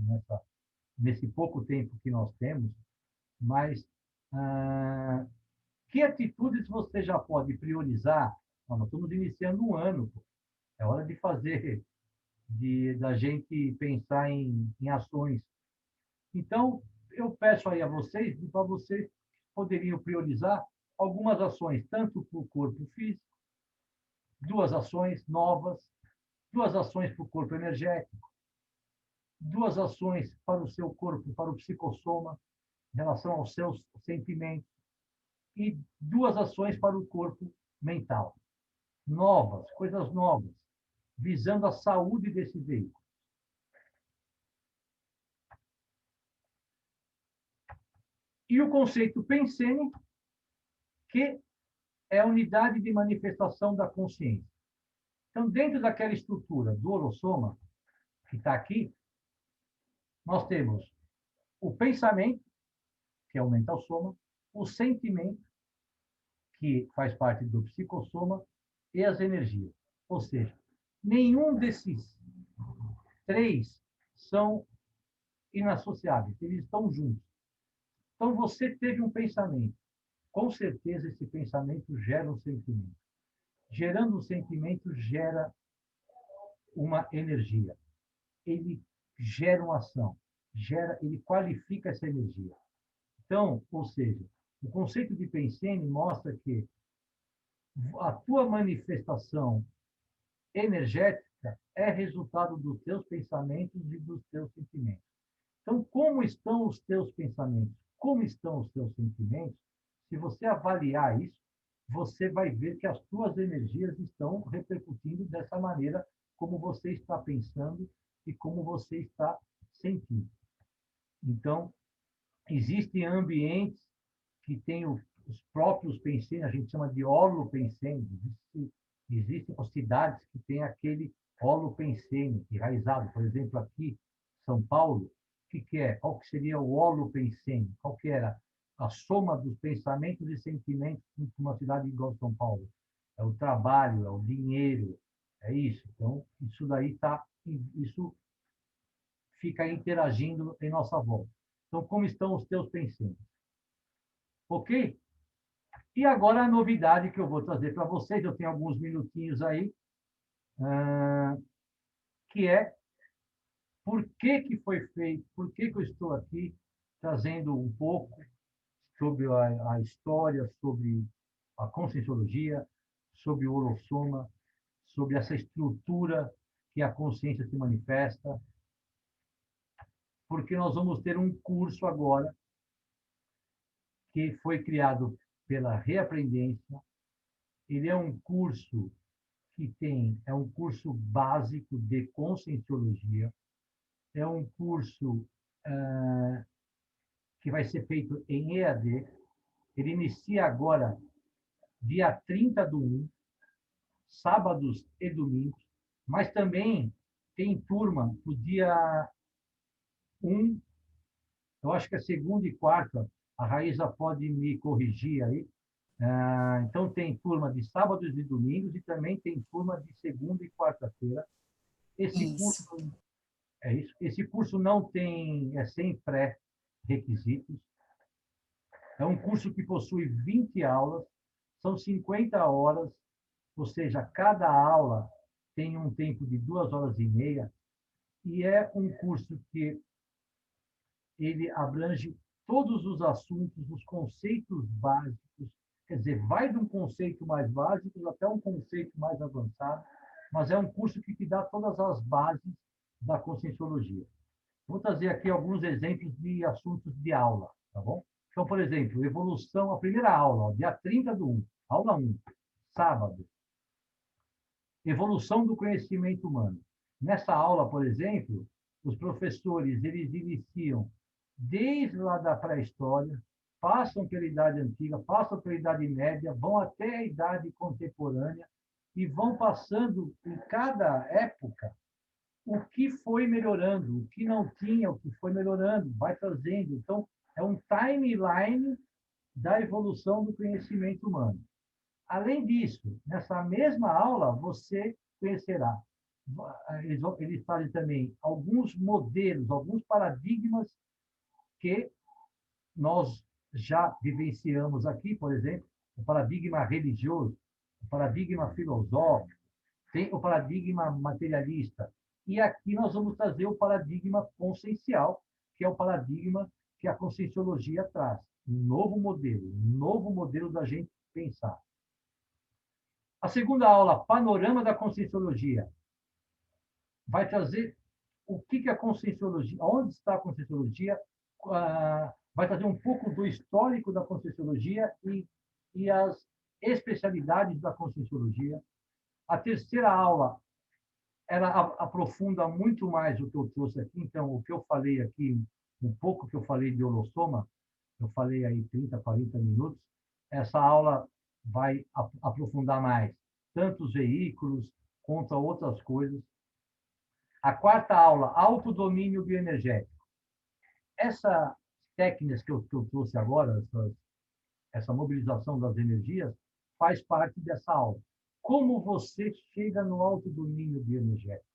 nesse pouco tempo que nós temos, mas que atitudes você já pode priorizar? Nós estamos iniciando um ano, pô. É hora de fazer, da gente pensar em ações. Então, eu peço aí a vocês, para vocês poderiam priorizar algumas ações, tanto para o corpo físico, 2 ações novas, 2 ações para o corpo energético, 2 ações para o seu corpo, para o psicossoma, em relação aos seus sentimentos, e 2 ações para o corpo mental. Novas, coisas novas, visando a saúde desse veículo. E o conceito Pensene, que é a unidade de manifestação da consciência. Então, dentro daquela estrutura do holossoma, que está aqui, nós temos o pensamento, que é o mental soma, o sentimento, que faz parte do psicossoma, e as energias. Ou seja, nenhum desses 3 são inassociáveis, eles estão juntos. Então, você teve um pensamento. Com certeza, esse pensamento gera um sentimento. Gerando um sentimento, gera uma energia. Ele gera uma ação. Ele qualifica essa energia. Então, ou seja, o conceito de Pensene mostra que a tua manifestação energética é resultado dos teus pensamentos e dos teus sentimentos. Então, como estão os teus pensamentos? Como estão os teus sentimentos? Se você avaliar isso, você vai ver que as tuas energias estão repercutindo dessa maneira como você está pensando e como você está sentindo. Então, existem ambientes que têm os próprios pensenes, a gente chama de holopensene. Existem cidades que têm aquele holopensene enraizado. Por exemplo, aqui, São Paulo, o que é? Qual que seria o holopensene? Qual que era a soma dos pensamentos e sentimentos de uma cidade igual São Paulo? É o trabalho, é o dinheiro, é isso. Então, isso fica interagindo em nossa volta. Então, como estão os teus pensamentos? Ok? E agora a novidade que eu vou trazer para vocês, eu tenho alguns minutinhos aí, que é por que foi feito, por que eu estou aqui trazendo um pouco sobre a história, sobre a conscienciologia, sobre o holossoma, sobre essa estrutura que a consciência se manifesta, porque nós vamos ter um curso agora que foi criado pela Reaprendência. Ele é um curso é um curso básico de conscienciologia, é um curso que vai ser feito em EAD. Ele inicia agora, dia 30/1, sábados e domingos, mas também tem turma no dia 1, eu acho que é segunda e quarta, a Raíza pode me corrigir aí. Então, tem turma de sábados e domingos e também tem turma de segunda e quarta-feira. Esse curso Isso. é isso. Esse curso não tem, sem pré-requisitos. É um curso que possui 20 aulas, são 50 horas, ou seja, cada aula tem um tempo de 2 horas e meia, e é um curso que ele abrange todos os assuntos, os conceitos básicos, quer dizer, vai de um conceito mais básico até um conceito mais avançado, mas é um curso que te dá todas as bases da conscienciologia. Vou trazer aqui alguns exemplos de assuntos de aula, tá bom? Então, por exemplo, evolução, a primeira aula, ó, dia 30/1, aula 1, sábado. Evolução do conhecimento humano. Nessa aula, por exemplo, os professores, eles iniciam desde lá da pré-história, passam pela Idade Antiga, passam pela Idade Média, vão até a Idade Contemporânea e vão passando, em cada época, o que foi melhorando, o que não tinha, o que foi melhorando, vai trazendo. Então, é um timeline da evolução do conhecimento humano. Além disso, nessa mesma aula, você conhecerá. Eles fazem também alguns modelos, alguns paradigmas que nós já vivenciamos aqui, por exemplo, o paradigma religioso, o paradigma filosófico, tem o paradigma materialista. E aqui nós vamos trazer o paradigma consciencial, que é o paradigma que a conscienciologia traz. Um novo modelo da gente pensar. A segunda aula, Panorama da Conscienciologia, vai trazer o que é a conscienciologia, onde está a conscienciologia, vai trazer um pouco do histórico da conscienciologia e as especialidades da conscienciologia. A terceira aula, ela aprofunda muito mais o que eu trouxe aqui. Então, o que eu falei aqui, um pouco que eu falei de holossoma, eu falei aí 30, 40 minutos, essa aula vai aprofundar mais, tanto os veículos quanto outras coisas. A quarta aula, autodomínio bioenergético. Essas técnicas que eu trouxe agora, essa mobilização das energias, faz parte dessa aula. Como você chega no autodomínio bioenergético?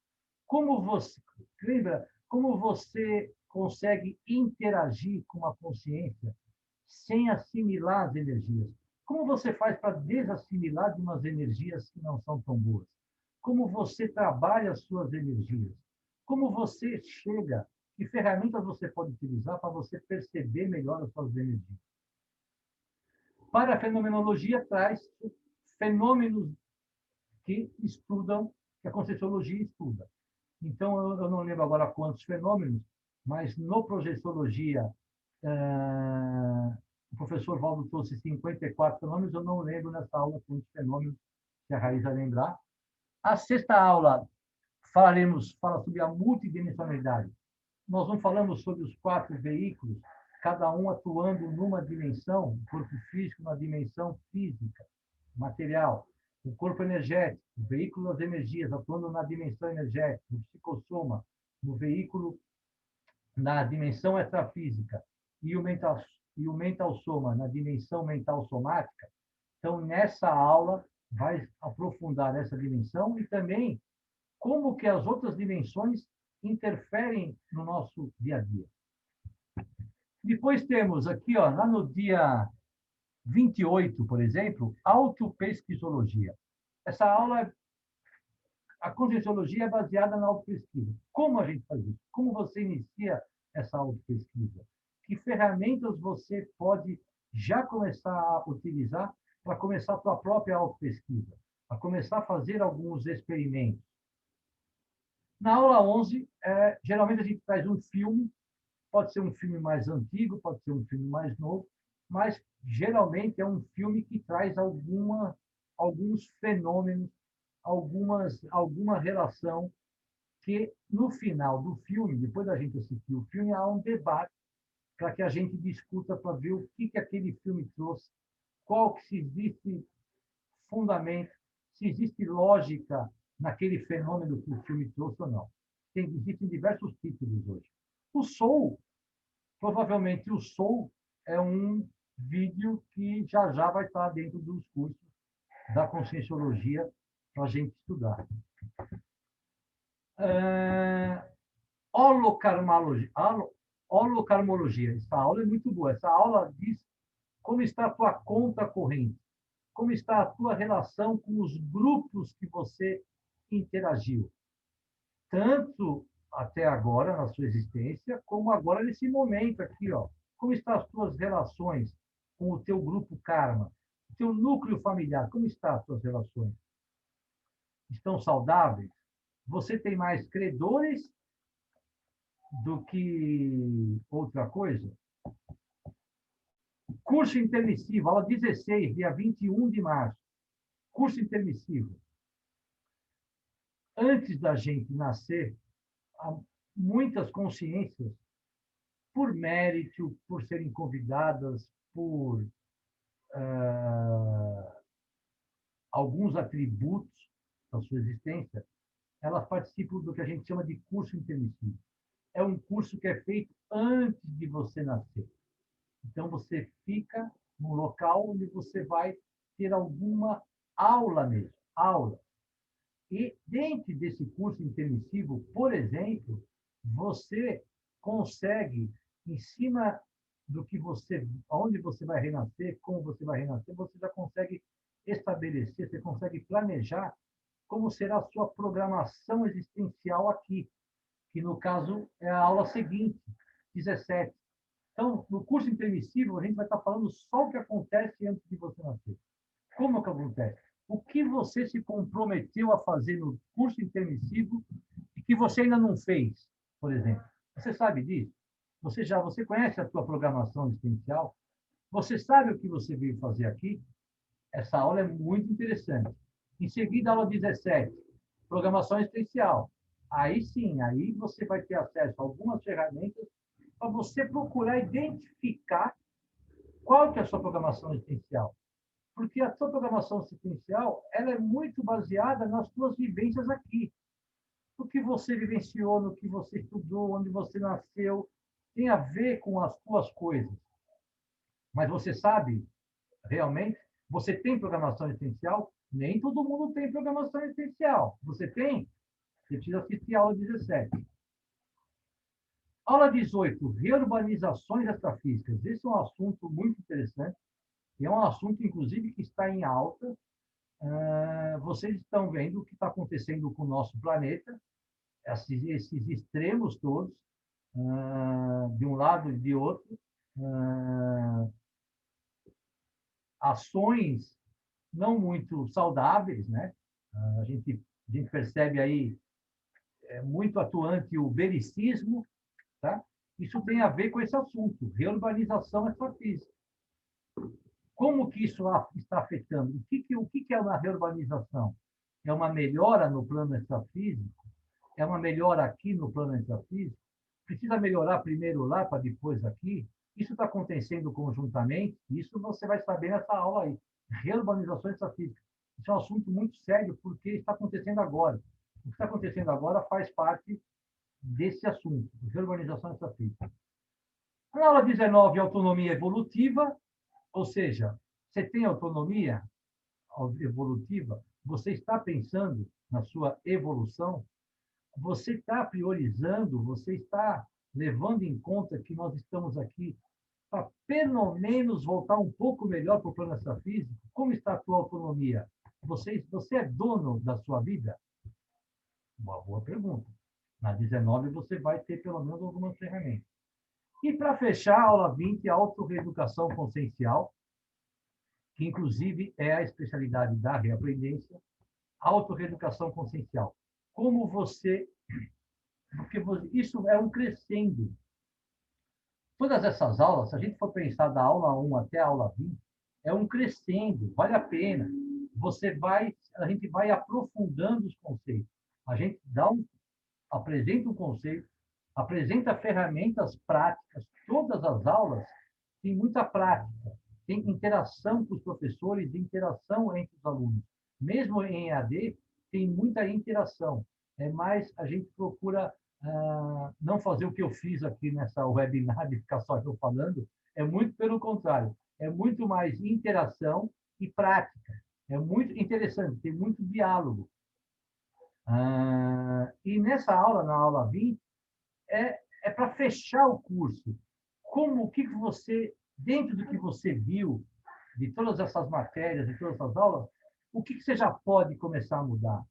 Como você, lembra, como você consegue interagir com a consciência sem assimilar as energias? Como você faz para desassimilar de umas energias que não são tão boas? Como você trabalha as suas energias? Como você chega? Que ferramentas você pode utilizar para você perceber melhor as suas energias? Para a fenomenologia, traz fenômenos que estudam, que a Conscienciologia estuda. Então, eu não lembro agora quantos fenômenos, mas no Projeciologia, o professor Valdo trouxe 54 fenômenos, eu não lembro nessa aula quantos fenômenos, se a Raiz vai lembrar. A sexta aula, fala sobre a multidimensionalidade. Nós não falamos sobre os 4 veículos, cada um atuando numa dimensão, o corpo físico na dimensão física, material, o corpo energético, o veículo das energias, atuando na dimensão energética, no psicossoma, no veículo na dimensão extrafísica, e o mental soma na dimensão mental somática. Então, nessa aula, vai aprofundar nessa dimensão e também como que as outras dimensões interferem no nosso dia a dia. Depois temos aqui, ó, lá no dia 28, por exemplo, autopesquisologia. Essa aula, a conscienciologia é baseada na autopesquisa. Como a gente faz isso? Como você inicia essa autopesquisa? Que ferramentas você pode já começar a utilizar para começar a sua própria autopesquisa? Para começar a fazer alguns experimentos. Na aula 11, geralmente a gente traz um filme, pode ser um filme mais antigo, pode ser um filme mais novo, mas geralmente é um filme que traz alguns fenômenos, alguma relação que, no final do filme, depois da gente assistir o filme, há um debate para que a gente discuta para ver o que aquele filme trouxe, qual que se existe fundamento, se existe lógica naquele fenômeno que o filme trouxe ou não. Existem diversos títulos hoje. O Soul, provavelmente o Soul é um vídeo que já vai estar dentro dos cursos da Conscienciologia para a gente estudar. Holocarmologia. Essa aula é muito boa. Essa aula diz como está a tua conta corrente, como está a tua relação com os grupos que você interagiu, tanto até agora na sua existência, como agora nesse momento aqui, ó. Como estão as tuas relações com o teu grupo karma, o teu núcleo familiar, como estão as tuas relações? Estão saudáveis? Você tem mais credores do que outra coisa? Curso intermissivo, aula 16, dia 21 de março. Curso intermissivo. Antes da gente nascer, há muitas consciências, por mérito, por serem convidadas, por alguns atributos da sua existência, elas participam do que a gente chama de curso intermissivo. É um curso que é feito antes de você nascer. Então, você fica num local onde você vai ter alguma aula mesmo, aula. E dentro desse curso intermissivo, por exemplo, você consegue, em cima do que você, onde você vai renascer, como você vai renascer, você já consegue estabelecer, você consegue planejar como será a sua programação existencial aqui, que no caso é a aula seguinte, 17. Então, no curso intermissivo, a gente vai estar falando só o que acontece antes de você nascer. Como que acontece? O que você se comprometeu a fazer no curso intermissivo e que você ainda não fez, por exemplo. Você sabe disso? Você conhece a sua programação existencial? Você sabe o que você veio fazer aqui? Essa aula é muito interessante. Em seguida, a aula 17, programação existencial. Aí sim, aí você vai ter acesso a algumas ferramentas para você procurar identificar qual que é a sua programação existencial. Porque a sua programação existencial ela é muito baseada nas suas vivências aqui. No que você vivenciou, no que você estudou, onde você nasceu, tem a ver com as suas coisas. Mas você sabe, realmente, você tem programação existencial? Nem todo mundo tem programação existencial. Você tem? Você precisa assistir a aula 17. Aula 18, reurbanizações extrafísicas. Esse é um assunto muito interessante. E é um assunto, inclusive, que está em alta. Vocês estão vendo o que está acontecendo com o nosso planeta, esses extremos todos, de um lado e de outro, ações não muito saudáveis, né? A gente percebe aí muito atuante o belicismo, tá? Isso tem a ver com esse assunto, reurbanização extrafísica. Como que isso está afetando? O que é uma reurbanização? É uma melhora no plano extrafísico? É uma melhora aqui no plano extrafísico? Precisa melhorar primeiro lá para depois aqui? Isso está acontecendo conjuntamente? Isso você vai saber nessa aula aí. Reurbanização extrafísica. Isso é um assunto muito sério porque está acontecendo agora. O que está acontecendo agora faz parte desse assunto, reurbanização extrafísica. Na aula 19, autonomia evolutiva, ou seja, você tem autonomia evolutiva, você está pensando na sua evolução, você está priorizando, você está levando em conta que nós estamos aqui para pelo menos voltar um pouco melhor para o plano extrafísico. Como está a tua autonomia? Você é dono da sua vida? Uma boa pergunta. Na 19 você vai ter pelo menos algumas ferramentas. E para fechar, a aula 20, autorreeducação consciencial, que inclusive é a especialidade da reaprendência, autorreeducação consciencial. Como você... Porque isso é um crescendo. Todas essas aulas, se a gente for pensar da aula 1 até a aula 20, é um crescendo, vale a pena. A gente vai aprofundando os conceitos. A gente apresenta um conceito, apresenta ferramentas práticas. Todas as aulas têm muita prática, tem interação com os professores, interação entre os alunos. Mesmo em EAD, tem muita interação. Mas a gente procura não fazer o que eu fiz aqui nessa webinar, de ficar só eu falando, é muito pelo contrário, é muito mais interação e prática. É muito interessante, tem muito diálogo. E nessa aula, na aula 20, é para fechar o curso. O que você, dentro do que você viu, de todas essas matérias, de todas essas aulas, o que você já pode começar a mudar?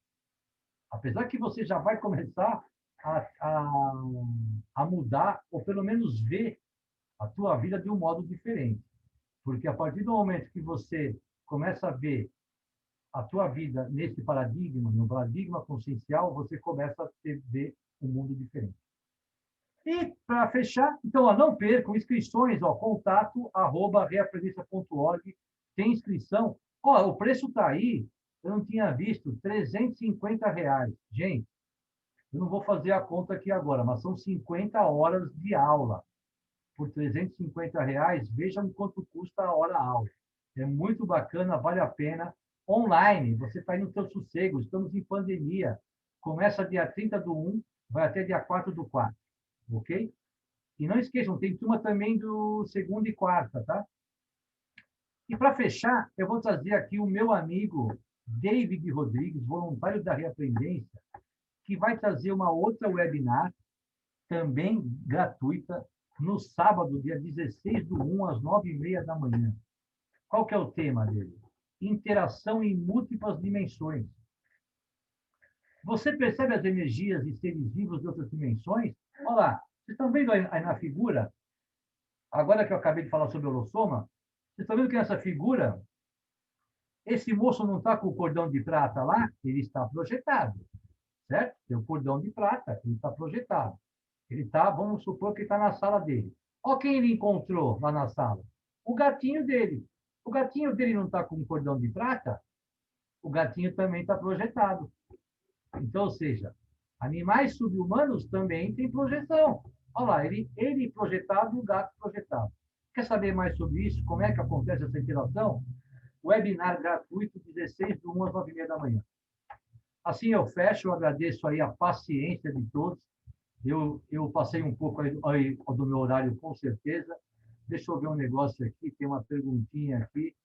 Apesar que você já vai começar a mudar, ou pelo menos ver a tua vida de um modo diferente. Porque a partir do momento que você começa a ver a tua vida nesse paradigma, no paradigma consciencial, você começa a ver um mundo diferente. E, para fechar, então, não percam inscrições, contato@reaprendência.org, tem inscrição. O preço está aí, eu não tinha visto, R$ 350. Gente, eu não vou fazer a conta aqui agora, mas são 50 horas de aula. Por R$ 350, vejam quanto custa a hora-aula. É muito bacana, vale a pena. Online, você está indo no seu sossego, estamos em pandemia. Começa dia 30/1, vai até dia 4/4, ok? E não esqueçam, tem turma também do segunda e quarta, tá? E, para fechar, eu vou trazer aqui o meu amigo David Rodrigues, voluntário da Reaprendência, que vai trazer uma outra webinar, também gratuita, no sábado, dia 16/1, às 9h30 da manhã. Qual que é o tema dele? Interação em múltiplas dimensões. Você percebe as energias de seres vivos de outras dimensões? Olha lá, vocês estão vendo aí na figura, agora que eu acabei de falar sobre o holossoma, vocês estão vendo que nessa figura, esse moço não está com o cordão de prata lá? Ele está projetado, certo? Tem o cordão de prata, ele está projetado. Ele está, vamos supor que está na sala dele. Olha quem ele encontrou lá na sala. O gatinho dele. O gatinho dele não está com um cordão de prata? O gatinho também está projetado. Então, ou seja, animais subhumanos também têm projeção. Olha lá, ele projetado, o gato projetado. Quer saber mais sobre isso? Como é que acontece essa interação? Webinar gratuito, 16/1, às 9h30 da manhã. Assim eu fecho, eu agradeço aí a paciência de todos. Eu passei um pouco aí do meu horário, com certeza. Deixa eu ver um negócio aqui, tem uma perguntinha aqui.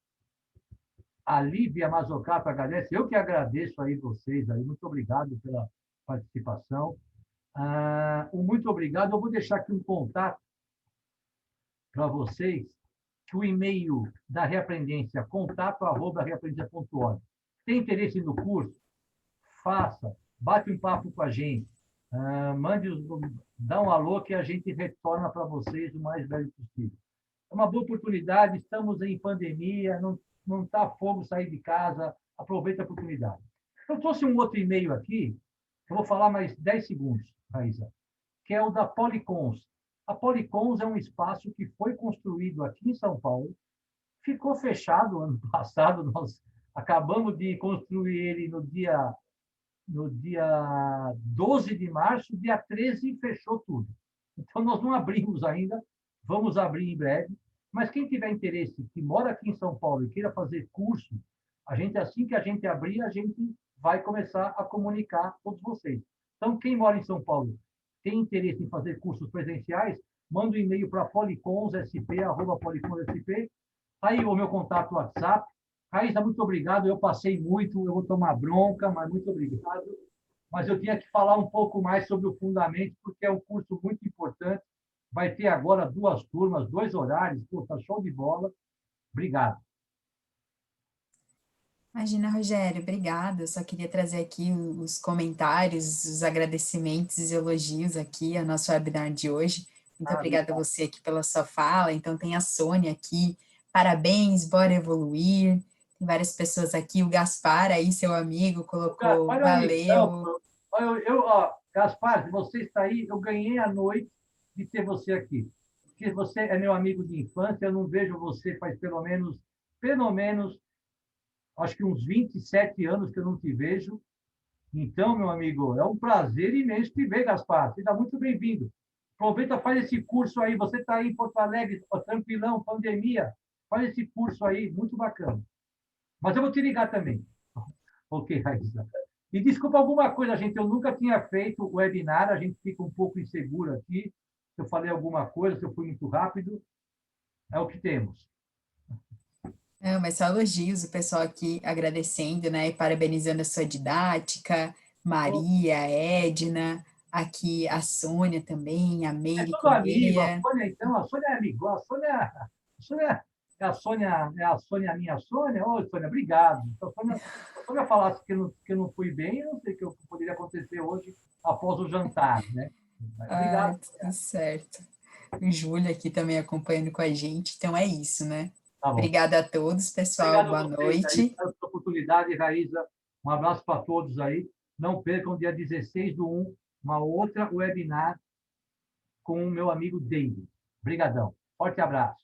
A Lívia Mazocato agradece. Eu que agradeço aí vocês, aí. Muito obrigado pela participação. Muito obrigado. Eu vou deixar aqui um contato para vocês, que o e-mail da Reaprendência, contato@reaprendência.org. Tem interesse no curso? Faça, bate um papo com a gente. Dá um alô que a gente retorna para vocês o mais breve possível. É uma boa oportunidade, estamos em pandemia, não está fogo sair de casa, aproveita a oportunidade. Eu trouxe um outro e-mail aqui, eu vou falar mais 10 segundos, Raíssa, que é o da Policons. A Policons é um espaço que foi construído aqui em São Paulo, ficou fechado ano passado, nós acabamos de construir ele no dia 12 de março, dia 13 fechou tudo. Então, nós não abrimos ainda, vamos abrir em breve, mas quem tiver interesse, que mora aqui em São Paulo e queira fazer curso, assim que a gente abrir, a gente vai começar a comunicar a todos vocês. Então, quem mora em São Paulo, tem interesse em fazer cursos presenciais, manda um e-mail para policonsSP@policonsSP, aí o meu contato WhatsApp. Raíssa, muito obrigado. Eu passei muito, eu vou tomar bronca, mas muito obrigado. Mas eu tinha que falar um pouco mais sobre o fundamento, porque é um curso muito importante. Vai ter agora 2 turmas, 2 horários. Pô, tá show de bola. Obrigado. Imagina, Rogério, obrigada. Eu só queria trazer aqui os comentários, os agradecimentos e elogios aqui ao nosso webinar de hoje. Muito obrigada a você aqui pela sua fala. Então, tem a Sônia aqui. Parabéns, bora evoluir. Tem várias pessoas aqui. O Gaspar, aí, seu amigo, colocou valeu. Gaspar, se você está aí, eu ganhei a noite de ter você aqui. Porque você é meu amigo de infância, eu não vejo você faz pelo menos, acho que uns 27 anos que eu não te vejo. Então, meu amigo, é um prazer imenso te ver, Gaspar. Seja muito bem-vindo. Aproveita, faz esse curso aí. Você está aí em Porto Alegre, tranquilão, pandemia. Faz esse curso aí, muito bacana. Mas eu vou te ligar também. Ok, Raíssa. E desculpa alguma coisa, gente. Eu nunca tinha feito o webinar, a gente fica um pouco inseguro aqui. Se eu falei alguma coisa, se eu fui muito rápido, é o que temos. Não, mas só elogios, o pessoal aqui agradecendo, né, e parabenizando a sua didática, Maria, Edna, aqui a Sônia também, a É Meire todo amigo. A Correia. Sônia, então, a Sônia é amigo. A Sônia é a Sônia, minha Sônia. Ô, Sônia, obrigado. Se a Sônia falasse que eu não fui bem, eu não sei o que poderia acontecer hoje após o jantar, né? Ah, Obrigado. tudo certo. O Júlio aqui também acompanhando com a gente, então é isso, né? Tá bom. Obrigada a todos, pessoal, Obrigado a boa vocês aí noite. pela oportunidade, Raíssa. Um abraço para todos aí. Não percam, dia 16/1, uma outra webinar com o meu amigo David. Obrigadão. Forte abraço.